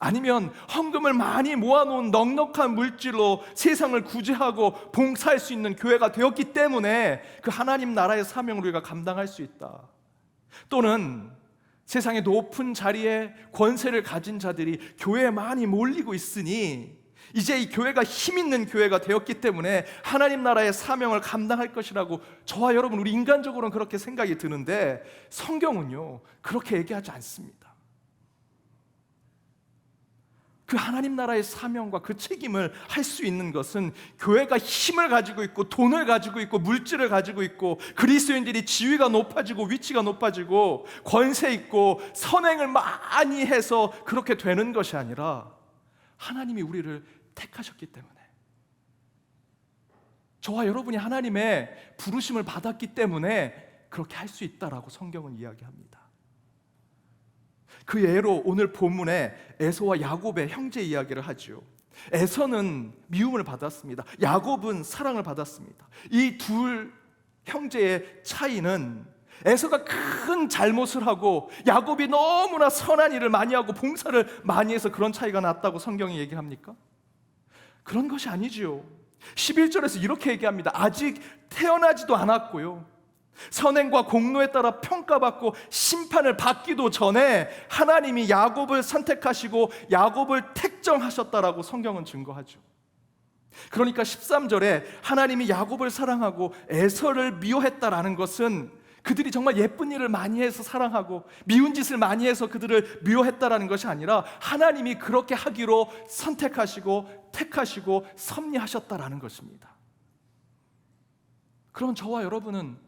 아니면 헌금을 많이 모아놓은 넉넉한 물질로 세상을 구제하고 봉사할 수 있는 교회가 되었기 때문에 그 하나님 나라의 사명을 우리가 감당할 수 있다. 또는 세상의 높은 자리에 권세를 가진 자들이 교회에 많이 몰리고 있으니 이제 이 교회가 힘 있는 교회가 되었기 때문에 하나님 나라의 사명을 감당할 것이라고 저와 여러분, 우리 인간적으로는 그렇게 생각이 드는데 성경은요 그렇게 얘기하지 않습니다. 그 하나님 나라의 사명과 그 책임을 할 수 있는 것은 교회가 힘을 가지고 있고 돈을 가지고 있고 물질을 가지고 있고 그리스도인들이 지위가 높아지고 위치가 높아지고 권세 있고 선행을 많이 해서 그렇게 되는 것이 아니라 하나님이 우리를 택하셨기 때문에, 저와 여러분이 하나님의 부르심을 받았기 때문에 그렇게 할 수 있다라고 성경은 이야기합니다. 그 예로 오늘 본문에 에서와 야곱의 형제 이야기를 하죠. 에서는 미움을 받았습니다. 야곱은 사랑을 받았습니다. 이 둘 형제의 차이는 에서가 큰 잘못을 하고 야곱이 너무나 선한 일을 많이 하고 봉사를 많이 해서 그런 차이가 났다고 성경이 얘기합니까? 그런 것이 아니지요. 11절에서 이렇게 얘기합니다. 아직 태어나지도 않았고요, 선행과 공로에 따라 평가받고 심판을 받기도 전에 하나님이 야곱을 선택하시고 야곱을 택정하셨다라고 성경은 증거하죠. 그러니까 13절에 하나님이 야곱을 사랑하고 에서를 미워했다라는 것은 그들이 정말 예쁜 일을 많이 해서 사랑하고 미운 짓을 많이 해서 그들을 미워했다라는 것이 아니라 하나님이 그렇게 하기로 선택하시고 택하시고 섭리하셨다라는 것입니다. 그럼 저와 여러분은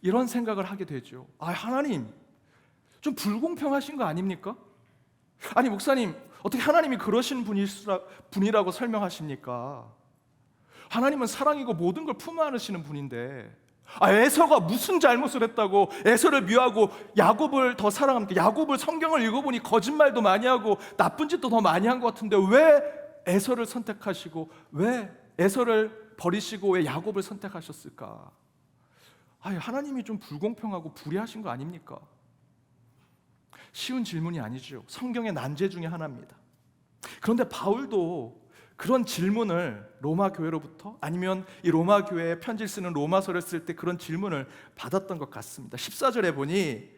이런 생각을 하게 되죠. 하나님 좀 불공평하신 거 아닙니까? 아니 목사님, 어떻게 하나님이 그러신 분이라고 설명하십니까? 하나님은 사랑이고 모든 걸 품어 안으시는 분인데 에서가 무슨 잘못을 했다고 에서를 미워하고 야곱을 더 사랑합니까? 야곱을 성경을 읽어보니 거짓말도 많이 하고 나쁜 짓도 더 많이 한 것 같은데 왜 에서를 선택하시고 왜 에서를 버리시고 왜 야곱을 선택하셨을까? 하나님이 좀 불공평하고 불의하신 거 아닙니까? 쉬운 질문이 아니죠. 성경의 난제 중에 하나입니다. 그런데 바울도 그런 질문을 로마 교회로부터, 아니면 이 로마 교회에 편지를 쓰는 로마서를 쓸 때 그런 질문을 받았던 것 같습니다. 14절에 보니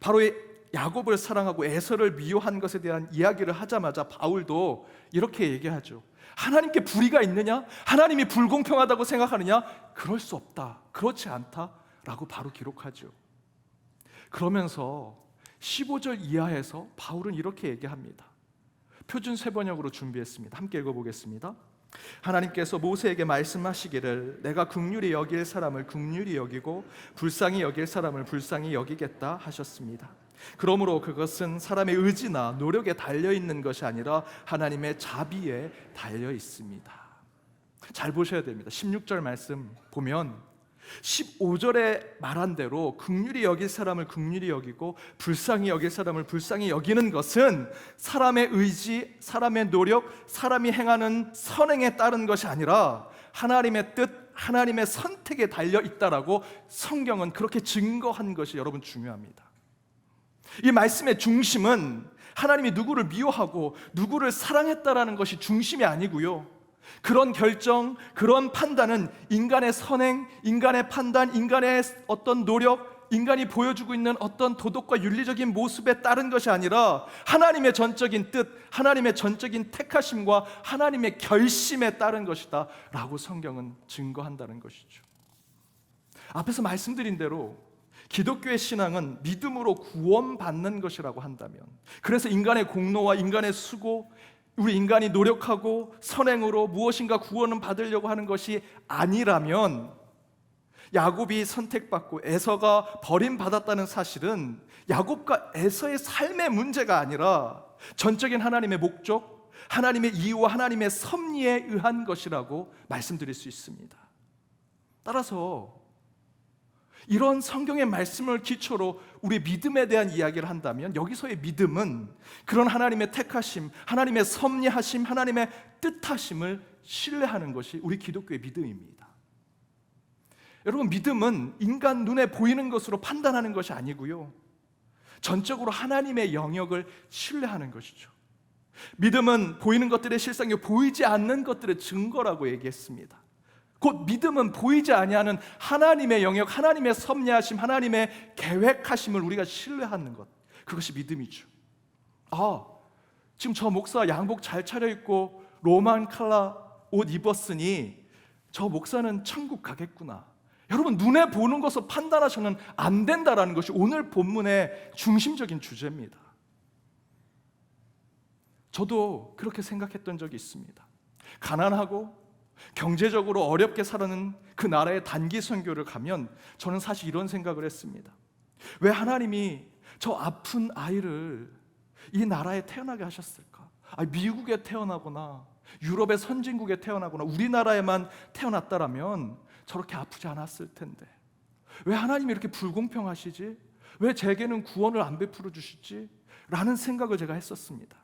바로 이 야곱을 사랑하고 에서를 미워한 것에 대한 이야기를 하자마자 바울도 이렇게 얘기하죠. 하나님께 불의가 있느냐? 하나님이 불공평하다고 생각하느냐? 그럴 수 없다, 그렇지 않다 라고 바로 기록하죠. 그러면서 15절 이하에서 바울은 이렇게 얘기합니다. 표준 세번역으로 준비했습니다. 함께 읽어보겠습니다. 하나님께서 모세에게 말씀하시기를 내가 긍휼히 여길 사람을 긍휼히 여기고 불쌍히 여길 사람을 불쌍히 여기겠다 하셨습니다. 그러므로 그것은 사람의 의지나 노력에 달려있는 것이 아니라 하나님의 자비에 달려 있습니다. 잘 보셔야 됩니다. 16절 말씀 보면 15절에 말한 대로 긍휼히 여길 사람을 긍휼히 여기고 불쌍히 여길 사람을 불쌍히 여기는 것은 사람의 의지, 사람의 노력, 사람이 행하는 선행에 따른 것이 아니라 하나님의 뜻, 하나님의 선택에 달려 있다라고 성경은 그렇게 증거한 것이 여러분 중요합니다. 이 말씀의 중심은 하나님이 누구를 미워하고 누구를 사랑했다라는 것이 중심이 아니고요, 그런 결정, 그런 판단은 인간의 선행, 인간의 판단, 인간의 어떤 노력, 인간이 보여주고 있는 어떤 도덕과 윤리적인 모습에 따른 것이 아니라 하나님의 전적인 뜻, 하나님의 전적인 택하심과 하나님의 결심에 따른 것이다 라고 성경은 증거한다는 것이죠. 앞에서 말씀드린 대로 기독교의 신앙은 믿음으로 구원받는 것이라고 한다면, 그래서 인간의 공로와 인간의 수고, 우리 인간이 노력하고 선행으로 무엇인가 구원을 받으려고 하는 것이 아니라면 야곱이 선택받고 에서가 버림받았다는 사실은 야곱과 에서의 삶의 문제가 아니라 전적인 하나님의 목적, 하나님의 이유와 하나님의 섭리에 의한 것이라고 말씀드릴 수 있습니다. 따라서 이런 성경의 말씀을 기초로 우리 믿음에 대한 이야기를 한다면 여기서의 믿음은 그런 하나님의 택하심, 하나님의 섭리하심, 하나님의 뜻하심을 신뢰하는 것이 우리 기독교의 믿음입니다. 여러분, 믿음은 인간 눈에 보이는 것으로 판단하는 것이 아니고요, 전적으로 하나님의 영역을 신뢰하는 것이죠. 믿음은 보이는 것들의 실상이 보이지 않는 것들의 증거라고 얘기했습니다. 곧 믿음은 보이지 아니하는 하나님의 영역, 하나님의 섭리하심, 하나님의 계획하심을 우리가 신뢰하는 것, 그것이 믿음이죠. 지금 저 목사 양복 잘 차려입고 로만 칼라 옷 입었으니 저 목사는 천국 가겠구나. 여러분, 눈에 보는 것을 판단하셔는 안 된다라는 것이 오늘 본문의 중심적인 주제입니다. 저도 그렇게 생각했던 적이 있습니다. 가난하고 경제적으로 어렵게 살아는 그 나라의 단기 선교를 가면 저는 사실 이런 생각을 했습니다. 왜 하나님이 저 아픈 아이를 이 나라에 태어나게 하셨을까? 미국에 태어나거나 유럽의 선진국에 태어나거나 우리나라에만 태어났다라면 저렇게 아프지 않았을 텐데 왜 하나님이 이렇게 불공평하시지? 왜 제게는 구원을 안 베풀어 주시지? 라는 생각을 제가 했었습니다.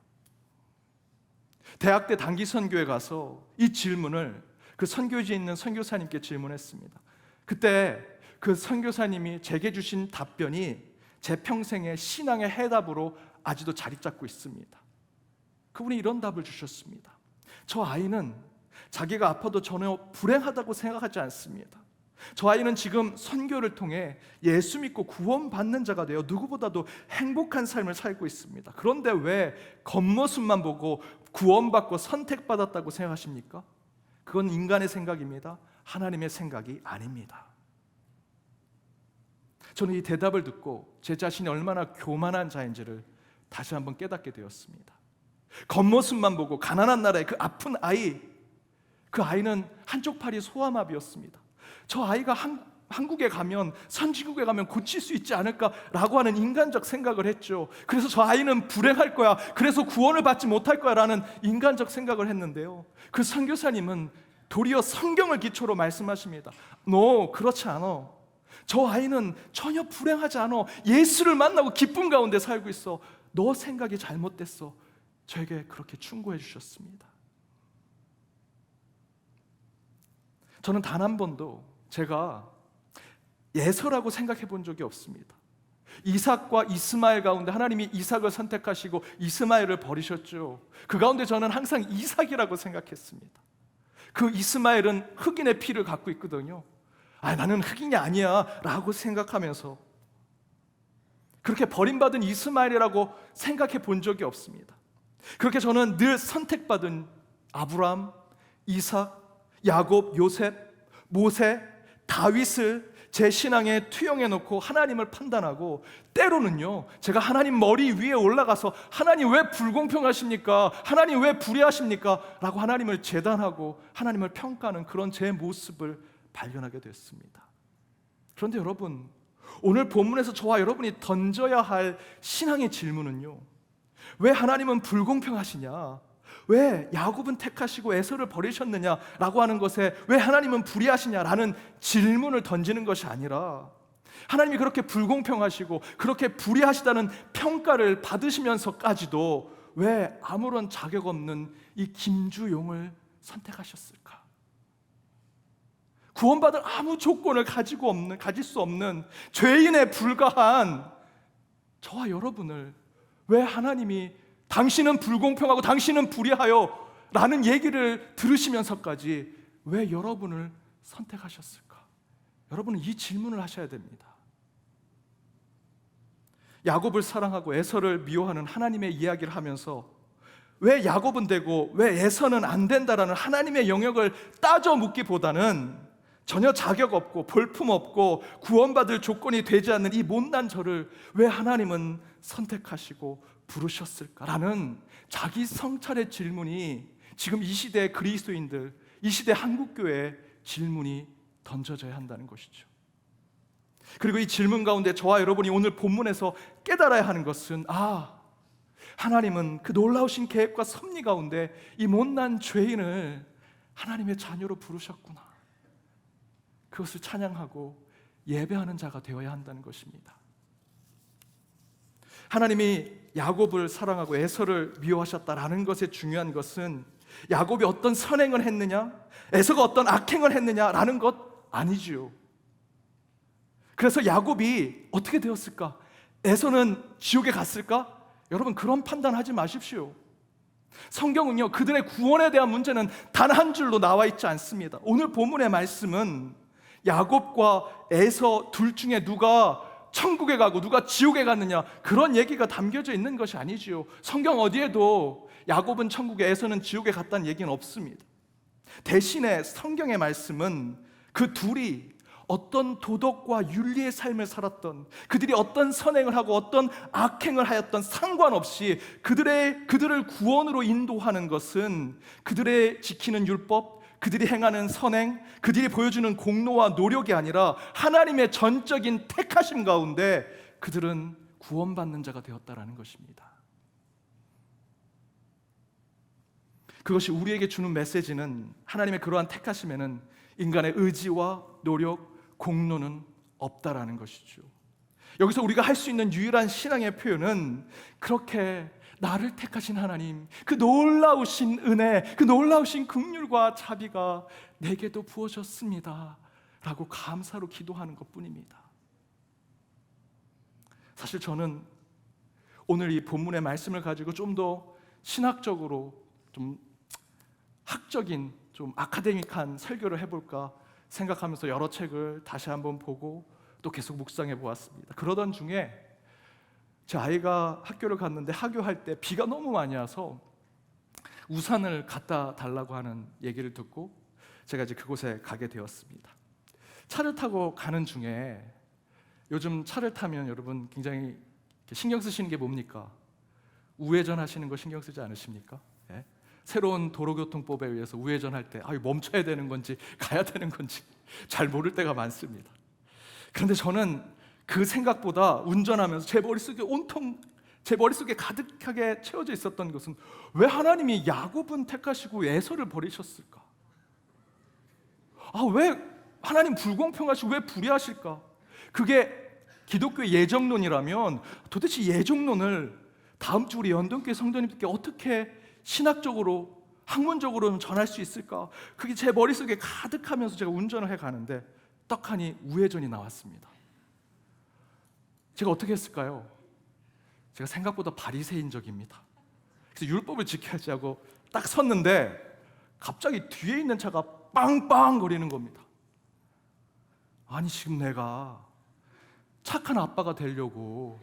대학 때 단기 선교에 가서 이 질문을 그 선교지에 있는 선교사님께 질문했습니다. 그때 그 선교사님이 제게 주신 답변이 제 평생의 신앙의 해답으로 아직도 자리 잡고 있습니다. 그분이 이런 답을 주셨습니다. 저 아이는 자기가 아파도 전혀 불행하다고 생각하지 않습니다. 저 아이는 지금 선교를 통해 예수 믿고 구원받는 자가 되어 누구보다도 행복한 삶을 살고 있습니다. 그런데 왜 겉모습만 보고 구원받고 선택받았다고 생각하십니까? 그건 인간의 생각입니다. 하나님의 생각이 아닙니다. 저는 이 대답을 듣고 제 자신이 얼마나 교만한 자인지를 다시 한번 깨닫게 되었습니다. 겉모습만 보고 가난한 나라의 그 아픈 아이, 그 아이는 한쪽 팔이 소아마비였습니다. 저 아이가 한국에 가면, 선진국에 가면 고칠 수 있지 않을까라고 하는 인간적 생각을 했죠. 그래서 저 아이는 불행할 거야, 그래서 구원을 받지 못할 거야 라는 인간적 생각을 했는데요, 그 선교사님은 도리어 성경을 기초로 말씀하십니다. 너 그렇지 않아. 저 아이는 전혀 불행하지 않아. 예수를 만나고 기쁨 가운데 살고 있어. 너 생각이 잘못됐어. 저에게 그렇게 충고해 주셨습니다. 저는 단 한 번도 제가 예서라고 생각해 본 적이 없습니다. 이삭과 이스마엘 가운데 하나님이 이삭을 선택하시고 이스마엘을 버리셨죠. 그 가운데 저는 항상 이삭이라고 생각했습니다. 그 이스마엘은 흑인의 피를 갖고 있거든요. 나는 흑인이 아니야 라고 생각하면서 그렇게 버림받은 이스마엘이라고 생각해 본 적이 없습니다. 그렇게 저는 늘 선택받은 아브라함, 이삭, 야곱, 요셉, 모세, 다윗을 제 신앙에 투영해 놓고 하나님을 판단하고, 때로는요 제가 하나님 머리 위에 올라가서 하나님 왜 불공평하십니까? 하나님 왜 불의하십니까? 라고 하나님을 재단하고 하나님을 평가하는 그런 제 모습을 발견하게 됐습니다. 그런데 여러분, 오늘 본문에서 저와 여러분이 던져야 할 신앙의 질문은요, 왜 하나님은 불공평하시냐? 왜 야곱은 택하시고 에서를 버리셨느냐라고 하는 것에 왜 하나님은 불의하시냐라는 질문을 던지는 것이 아니라, 하나님이 그렇게 불공평하시고 그렇게 불의하시다는 평가를 받으시면서까지도 왜 아무런 자격 없는 이 김주용을 선택하셨을까? 구원받을 아무 조건을 가질 수 없는 죄인에 불과한 저와 여러분을 왜 하나님이 당신은 불공평하고 당신은 불의하여 라는 얘기를 들으시면서까지 왜 여러분을 선택하셨을까? 여러분은 이 질문을 하셔야 됩니다. 야곱을 사랑하고 에서를 미워하는 하나님의 이야기를 하면서 왜 야곱은 되고 왜 에서는 안 된다라는 하나님의 영역을 따져 묻기보다는 전혀 자격 없고 볼품 없고 구원받을 조건이 되지 않는 이 못난 저를 왜 하나님은 선택하시고 부르셨을까라는 자기 성찰의 질문이 지금 이 시대의 그리스도인들, 이 시대 한국교회의 질문이 던져져야 한다는 것이죠. 그리고 이 질문 가운데 저와 여러분이 오늘 본문에서 깨달아야 하는 것은, 하나님은 그 놀라우신 계획과 섭리 가운데 이 못난 죄인을 하나님의 자녀로 부르셨구나. 그것을 찬양하고 예배하는 자가 되어야 한다는 것입니다. 하나님이 야곱을 사랑하고 에서를 미워하셨다라는 것의 중요한 것은 야곱이 어떤 선행을 했느냐, 에서가 어떤 악행을 했느냐라는 것 아니지요. 그래서 야곱이 어떻게 되었을까? 에서는 지옥에 갔을까? 여러분, 그런 판단하지 마십시오. 성경은요, 그들의 구원에 대한 문제는 단 한 줄로 나와 있지 않습니다. 오늘 본문의 말씀은 야곱과 에서 둘 중에 누가 천국에 가고 누가 지옥에 갔느냐, 그런 얘기가 담겨져 있는 것이 아니지요. 성경 어디에도 야곱은 천국에, 에서는 지옥에 갔다는 얘기는 없습니다. 대신에 성경의 말씀은 그 둘이 어떤 도덕과 윤리의 삶을 살았던, 그들이 어떤 선행을 하고 어떤 악행을 하였던 상관없이 그들을 구원으로 인도하는 것은 그들의 지키는 율법, 그들이 행하는 선행, 그들이 보여주는 공로와 노력이 아니라 하나님의 전적인 택하심 가운데 그들은 구원받는 자가 되었다라는 것입니다. 그것이 우리에게 주는 메시지는, 하나님의 그러한 택하심에는 인간의 의지와 노력, 공로는 없다라는 것이죠. 여기서 우리가 할 수 있는 유일한 신앙의 표현은 그렇게 나를 택하신 하나님, 그 놀라우신 은혜, 그 놀라우신 긍휼과 자비가 내게도 부어졌습니다 라고 감사로 기도하는 것뿐입니다. 사실 저는 오늘 이 본문의 말씀을 가지고 좀 더 신학적으로, 좀 학적인, 좀 아카데믹한 설교를 해볼까 생각하면서 여러 책을 다시 한번 보고 또 계속 묵상해 보았습니다. 그러던 중에 제 아이가 학교를 갔는데 하교할 때 비가 너무 많이 와서 우산을 갖다 달라고 하는 얘기를 듣고 제가 이제 그곳에 가게 되었습니다. 차를 타고 가는 중에, 요즘 차를 타면 여러분 굉장히 신경 쓰시는 게 뭡니까? 우회전 하시는 거 신경 쓰지 않으십니까? 예? 새로운 도로교통법에 의해서 우회전할 때 멈춰야 되는 건지 가야 되는 건지 잘 모를 때가 많습니다. 그런데 저는 그 생각보다 운전하면서 제 머릿속에 가득하게 채워져 있었던 것은, 왜 하나님이 야곱은 택하시고 에서를 버리셨을까? 왜 하나님 불공평하시고 왜 불의하실까? 그게 기독교의 예정론이라면 도대체 예정론을 다음 주 우리 연동교회 성도님들께 어떻게 신학적으로, 학문적으로는 전할 수 있을까? 그게 제 머릿속에 가득하면서 제가 운전을 해가는데 떡하니 우회전이 나왔습니다. 제가 어떻게 했을까요? 제가 생각보다 바리새인적입니다. 그래서 율법을 지켜야지 하고 딱 섰는데 갑자기 뒤에 있는 차가 빵빵 거리는 겁니다. 아니, 지금 내가 착한 아빠가 되려고,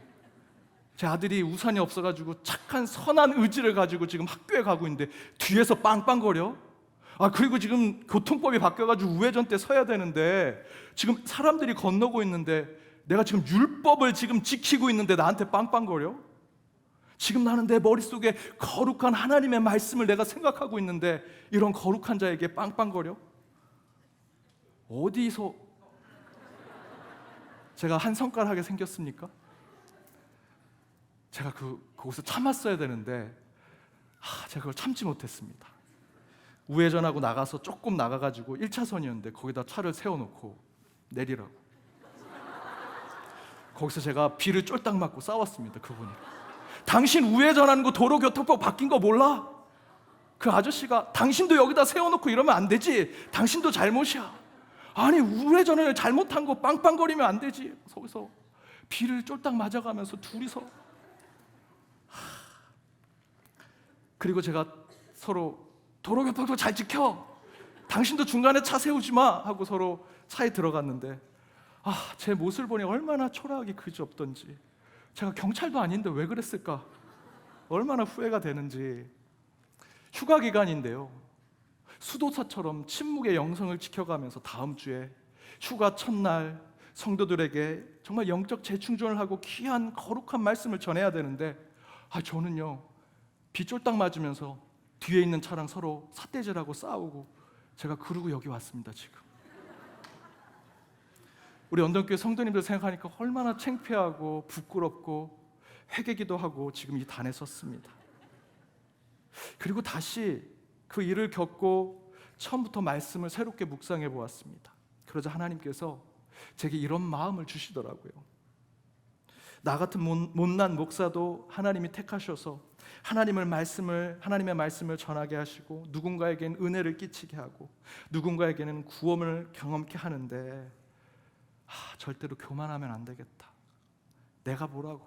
제 아들이 우산이 없어가지고 착한 선한 의지를 가지고 지금 학교에 가고 있는데 뒤에서 빵빵거려? 그리고 지금 교통법이 바뀌어가지고 우회전 때 서야 되는데 지금 사람들이 건너고 있는데 내가 지금 율법을 지금 지키고 있는데 나한테 빵빵거려? 지금 나는 내 머릿속에 거룩한 하나님의 말씀을 내가 생각하고 있는데 이런 거룩한 자에게 빵빵거려? 어디서 제가 한 손가락에 생겼습니까? 제가 그곳을 참았어야 되는데 제가 그걸 참지 못했습니다. 우회전하고 나가서 조금 나가가지고 1차선이었는데 거기다 차를 세워놓고 내리라고. 거기서 제가 비를 쫄딱 맞고 싸웠습니다. 그분이. 당신 우회전하는 거 도로교통법 바뀐 거 몰라? 그 아저씨가 당신도 여기다 세워놓고 이러면 안 되지. 당신도 잘못이야. 아니, 우회전을 잘못한 거 빵빵거리면 안 되지. 거기서 비를 쫄딱 맞아가면서 둘이서. 그리고 제가 서로 도로교통법 잘 지켜, 당신도 중간에 차 세우지 마 하고 서로 차에 들어갔는데 제 모습을 보니 얼마나 초라하기 그지없던지, 제가 경찰도 아닌데 왜 그랬을까 얼마나 후회가 되는지. 휴가 기간인데요, 수도사처럼 침묵의 영성을 지켜가면서 다음 주에 휴가 첫날 성도들에게 정말 영적 재충전을 하고 귀한 거룩한 말씀을 전해야 되는데 저는요, 비 쫄딱 맞으면서 뒤에 있는 차랑 서로 삿대질하고 싸우고, 제가 그러고 여기 왔습니다. 지금 우리 언덕교회 성도님들 생각하니까 얼마나 창피하고 부끄럽고 회개기도 하고 지금 이 단에 섰습니다. 그리고 다시 그 일을 겪고 처음부터 말씀을 새롭게 묵상해 보았습니다. 그러자 하나님께서 제게 이런 마음을 주시더라고요. 나 같은 못난 목사도 하나님이 택하셔서 하나님의 말씀을 전하게 하시고 누군가에게는 은혜를 끼치게 하고 누군가에게는 구원을 경험케 하는데 절대로 교만하면 안 되겠다. 내가 뭐라고.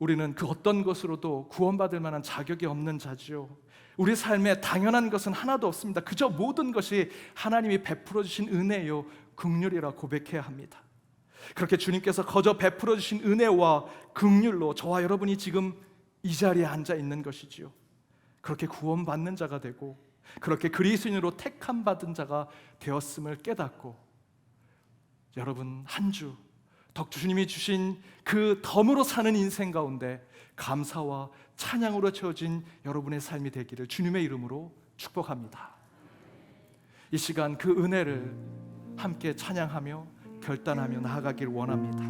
우리는 그 어떤 것으로도 구원받을 만한 자격이 없는 자지요. 우리 삶에 당연한 것은 하나도 없습니다. 그저 모든 것이 하나님이 베풀어 주신 은혜요 긍휼이라 고백해야 합니다. 그렇게 주님께서 거저 베풀어 주신 은혜와 긍휼로 저와 여러분이 지금 이 자리에 앉아 있는 것이지요. 그렇게 구원받는 자가 되고 그렇게 그리스도인으로 택함 받은 자가 되었음을 깨닫고 여러분 한 주 주님이 주신 그 덤으로 사는 인생 가운데 감사와 찬양으로 채워진 여러분의 삶이 되기를 주님의 이름으로 축복합니다. 이 시간 그 은혜를 함께 찬양하며 결단하며 나아가길 원합니다.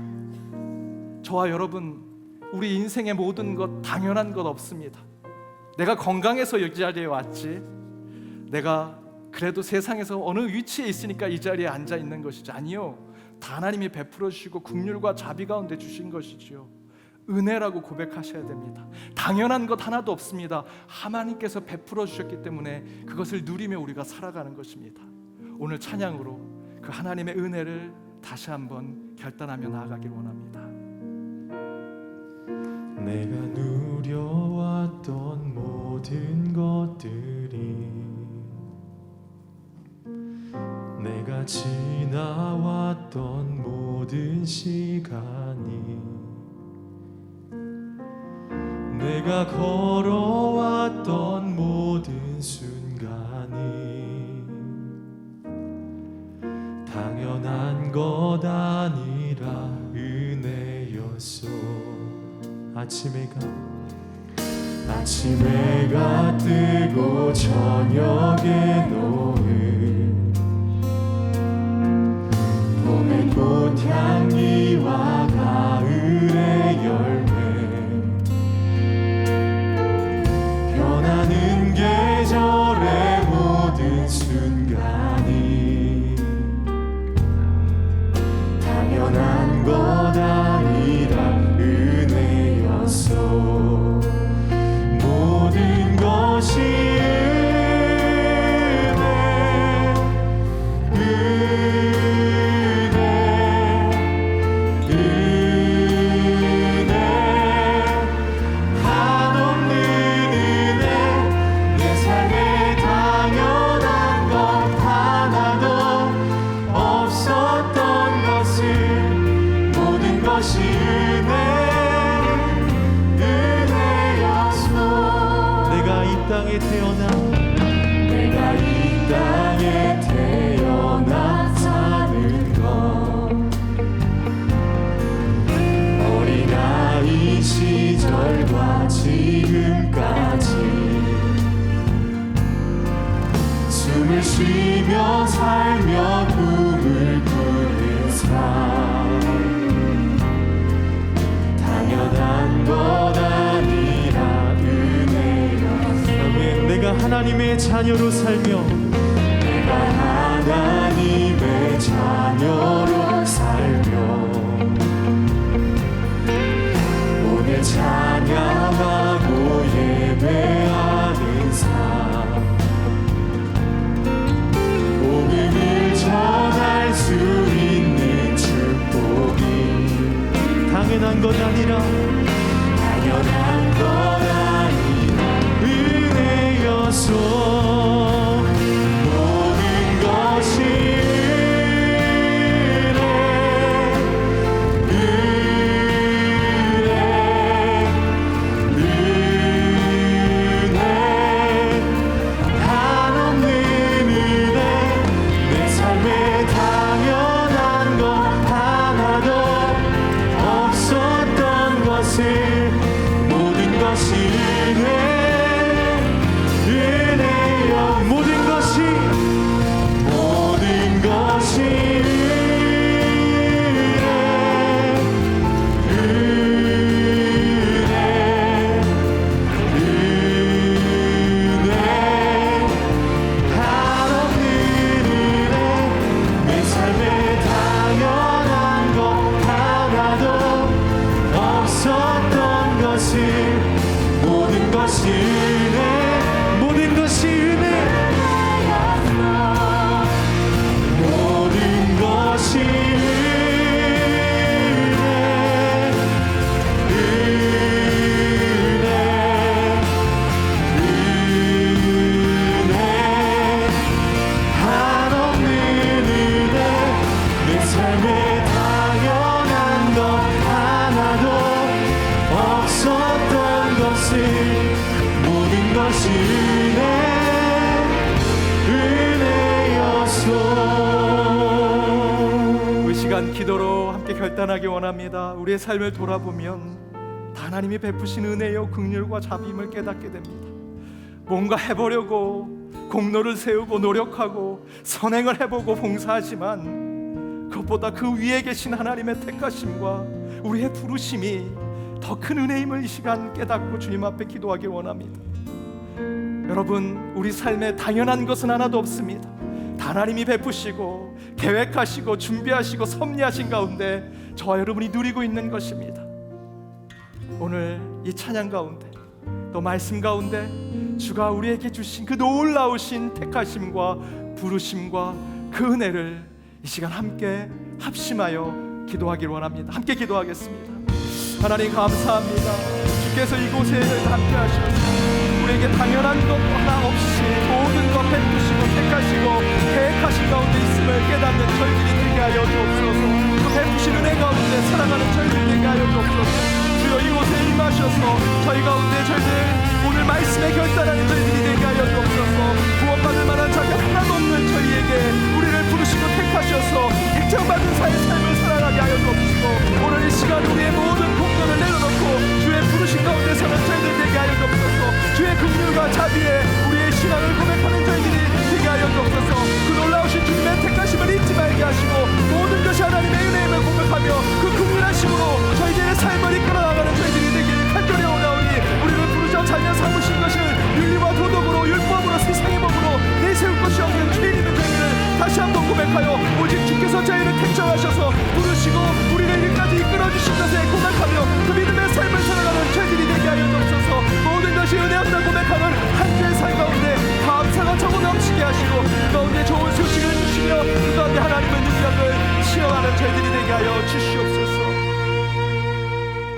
저와 여러분, 우리 인생의 모든 것 당연한 것 없습니다. 내가 건강해서 여기 자리에 왔지, 내가 그래도 세상에서 어느 위치에 있으니까 이 자리에 앉아 있는 것이지, 아니요, 다 하나님이 베풀어 주시고 긍휼과 자비 가운데 주신 것이지요. 은혜라고 고백하셔야 됩니다. 당연한 것 하나도 없습니다. 하나님께서 베풀어 주셨기 때문에 그것을 누리며 우리가 살아가는 것입니다. 오늘 찬양으로 그 하나님의 은혜를 다시 한번 결단하며 나아가길 원합니다. 내가 누려왔던 모든 것들이, 내가 지나왔던 모든 시간이, 내가 걸어왔던 모든 순간이 당연한 것 아니라 은혜였소. 아침 해가 뜨고 저녁에 노을, 봄의 꽃향기와 가을의 열매, 변하는 계절의 모든 순간이 당연한 것 아니라 은혜였소. 모든 것이 은혜, 한없는 은혜. 내 삶에 당연한 것 하나도 없었던 것을, 모든 것이 은혜였소. 내가 이 땅에 태어나 사는 것, 어린아이 시절과 지금까지 숨을 쉬며 살며 꿈을 꾸는 삶, 당연한 것 아니라 은혜였소. 내가 하나님의 자녀로 살며, 내가 하나님의 자녀로 살며, 오늘 찬양하고 예배하는 삶, 복음을 전할 수 있는 축복이 당연한 것 아니라 은혜였소. 모든 것이 은혜, 한없는 은혜. 내 삶에 당연한 것 하나도 없었던 것을, 모든 기도로 함께 결단하기 원합니다. 우리의 삶을 돌아보면 하나님이 베푸신 은혜요 긍휼과 자비임을 깨닫게 됩니다. 뭔가 해보려고 공로를 세우고 노력하고 선행을 해보고 봉사하지만 그것보다 그 위에 계신 하나님의 택하심과 우리의 부르심이 더 큰 은혜임을 이 시간 깨닫고 주님 앞에 기도하기 원합니다. 여러분, 우리 삶에 당연한 것은 하나도 없습니다. 하나님이 베푸시고 계획하시고 준비하시고 섭리하신 가운데 저와 여러분이 누리고 있는 것입니다. 오늘 이 찬양 가운데 또 말씀 가운데 주가 우리에게 주신 그 놀라우신 택하심과 부르심과 그 은혜를 이 시간 함께 합심하여 기도하기를 원합니다. 함께 기도하겠습니다. 하나님 감사합니다. 주께서 이곳에 함께 하셔서 우리에게 당연한 것 하나 없이 모든 것 베푸시고 택하시고 계획하신 가운데 있음을 깨닫는 저희들이 되게 하여 주옵소서. 그 베푸신 은혜 가운데 살아가는 저희들 되게 하여 주옵소서. 주여 이곳에 임하셔서 저희 가운데 저희들 오늘 말씀에 결단하는 저희들이 되게 하여 주옵소서. 구원받을 만한 자가 하나도 없는 저희에게 우리를 부르시고 택하셔서 택정받은 자의 삶을 살아가게 하여 주옵시고 오늘 이 시간 우리의 모든 공로를 내려놓고 주의 부르신 가운데 사는 저희들 되게 하여 주옵소서. 주의 긍휼과 자비에 우리의 신앙을 고백하는 저희들이 되게 하여 주옵소서. 그 놀라우신 주님의 택하심을 잊지 말게 하시고 모든 것이 하나님의 은혜임을 고백하며 그 긍휼하심으로 저희들의 삶을 이끌어나가는 저희들이 되기를 간절히 원하오니 우리를 부르셔 자녀 삼으신 것을 윤리와 도덕으로 율법으로 세상의 법으로 내세울 것이 없는 죄인이는 저희를 다시 한번 고백하여 오직 주께서 저희를 택정하셔서 부르시고 우리를 여기까지 이끌어주신 것에 고백하며 그 믿음의 삶을 살아가는 저희들이 되게 하여 주옵소서. 모든 것이 은혜였다 고백하는 한 주의 삶 가운데 감사가 적어 넘치게 하시고 그 가운데 좋은 소식을 주시며 그 가운데 하나님의 능력을 체험하는 저희들이 되게 하여 주시옵소서.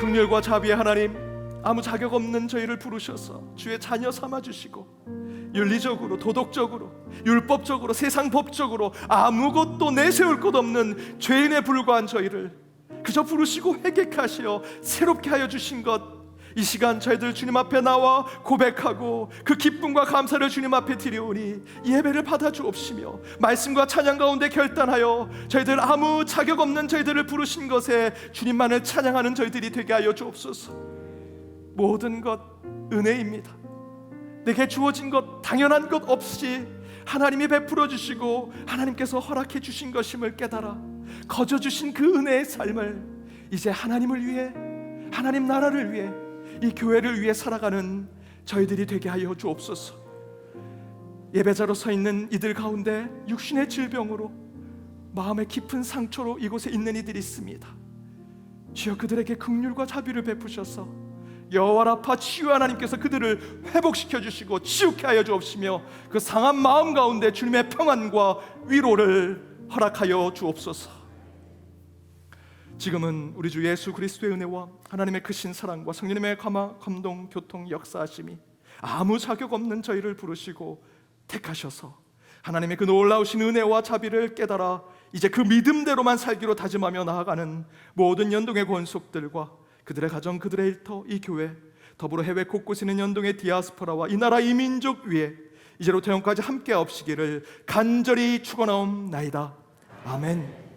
긍휼과 자비의 하나님, 아무 자격 없는 저희를 부르셔서 주의 자녀 삼아주시고 윤리적으로 도덕적으로 율법적으로 세상 법적으로 아무것도 내세울 것 없는 죄인에 불과한 저희를 그저 부르시고 회개케 하시어 새롭게 하여 주신 것, 이 시간 저희들 주님 앞에 나와 고백하고 그 기쁨과 감사를 주님 앞에 드리오니 이 예배를 받아 주옵시며 말씀과 찬양 가운데 결단하여 저희들 아무 자격 없는 저희들을 부르신 것에 주님만을 찬양하는 저희들이 되게 하여 주옵소서. 모든 것 은혜입니다. 내게 주어진 것 당연한 것 없이 하나님이 베풀어 주시고 하나님께서 허락해 주신 것임을 깨달아 거저 주신 그 은혜의 삶을 이제 하나님을 위해, 하나님 나라를 위해, 이 교회를 위해 살아가는 저희들이 되게 하여 주옵소서. 예배자로 서 있는 이들 가운데 육신의 질병으로 마음의 깊은 상처로 이곳에 있는 이들이 있습니다. 주여 그들에게 긍휼과 자비를 베푸셔서 여호와라파 치유 하나님께서 그들을 회복시켜 주시고 치유케 하여 주옵시며 그 상한 마음 가운데 주님의 평안과 위로를 허락하여 주옵소서. 지금은 우리 주 예수 그리스도의 은혜와 하나님의 크신 사랑과 성령님의 감동 교통 역사하심이 아무 자격 없는 저희를 부르시고 택하셔서 하나님의 그 놀라우신 은혜와 자비를 깨달아 이제 그 믿음대로만 살기로 다짐하며 나아가는 모든 연동의 권속들과 그들의 가정, 그들의 일터, 이 교회, 더불어 해외 곳곳에 있는 연동의 디아스포라와 이 나라 이 민족 위에 이제로부터 영까지 함께 하옵시기를 간절히 축원하옵나이다. 아멘.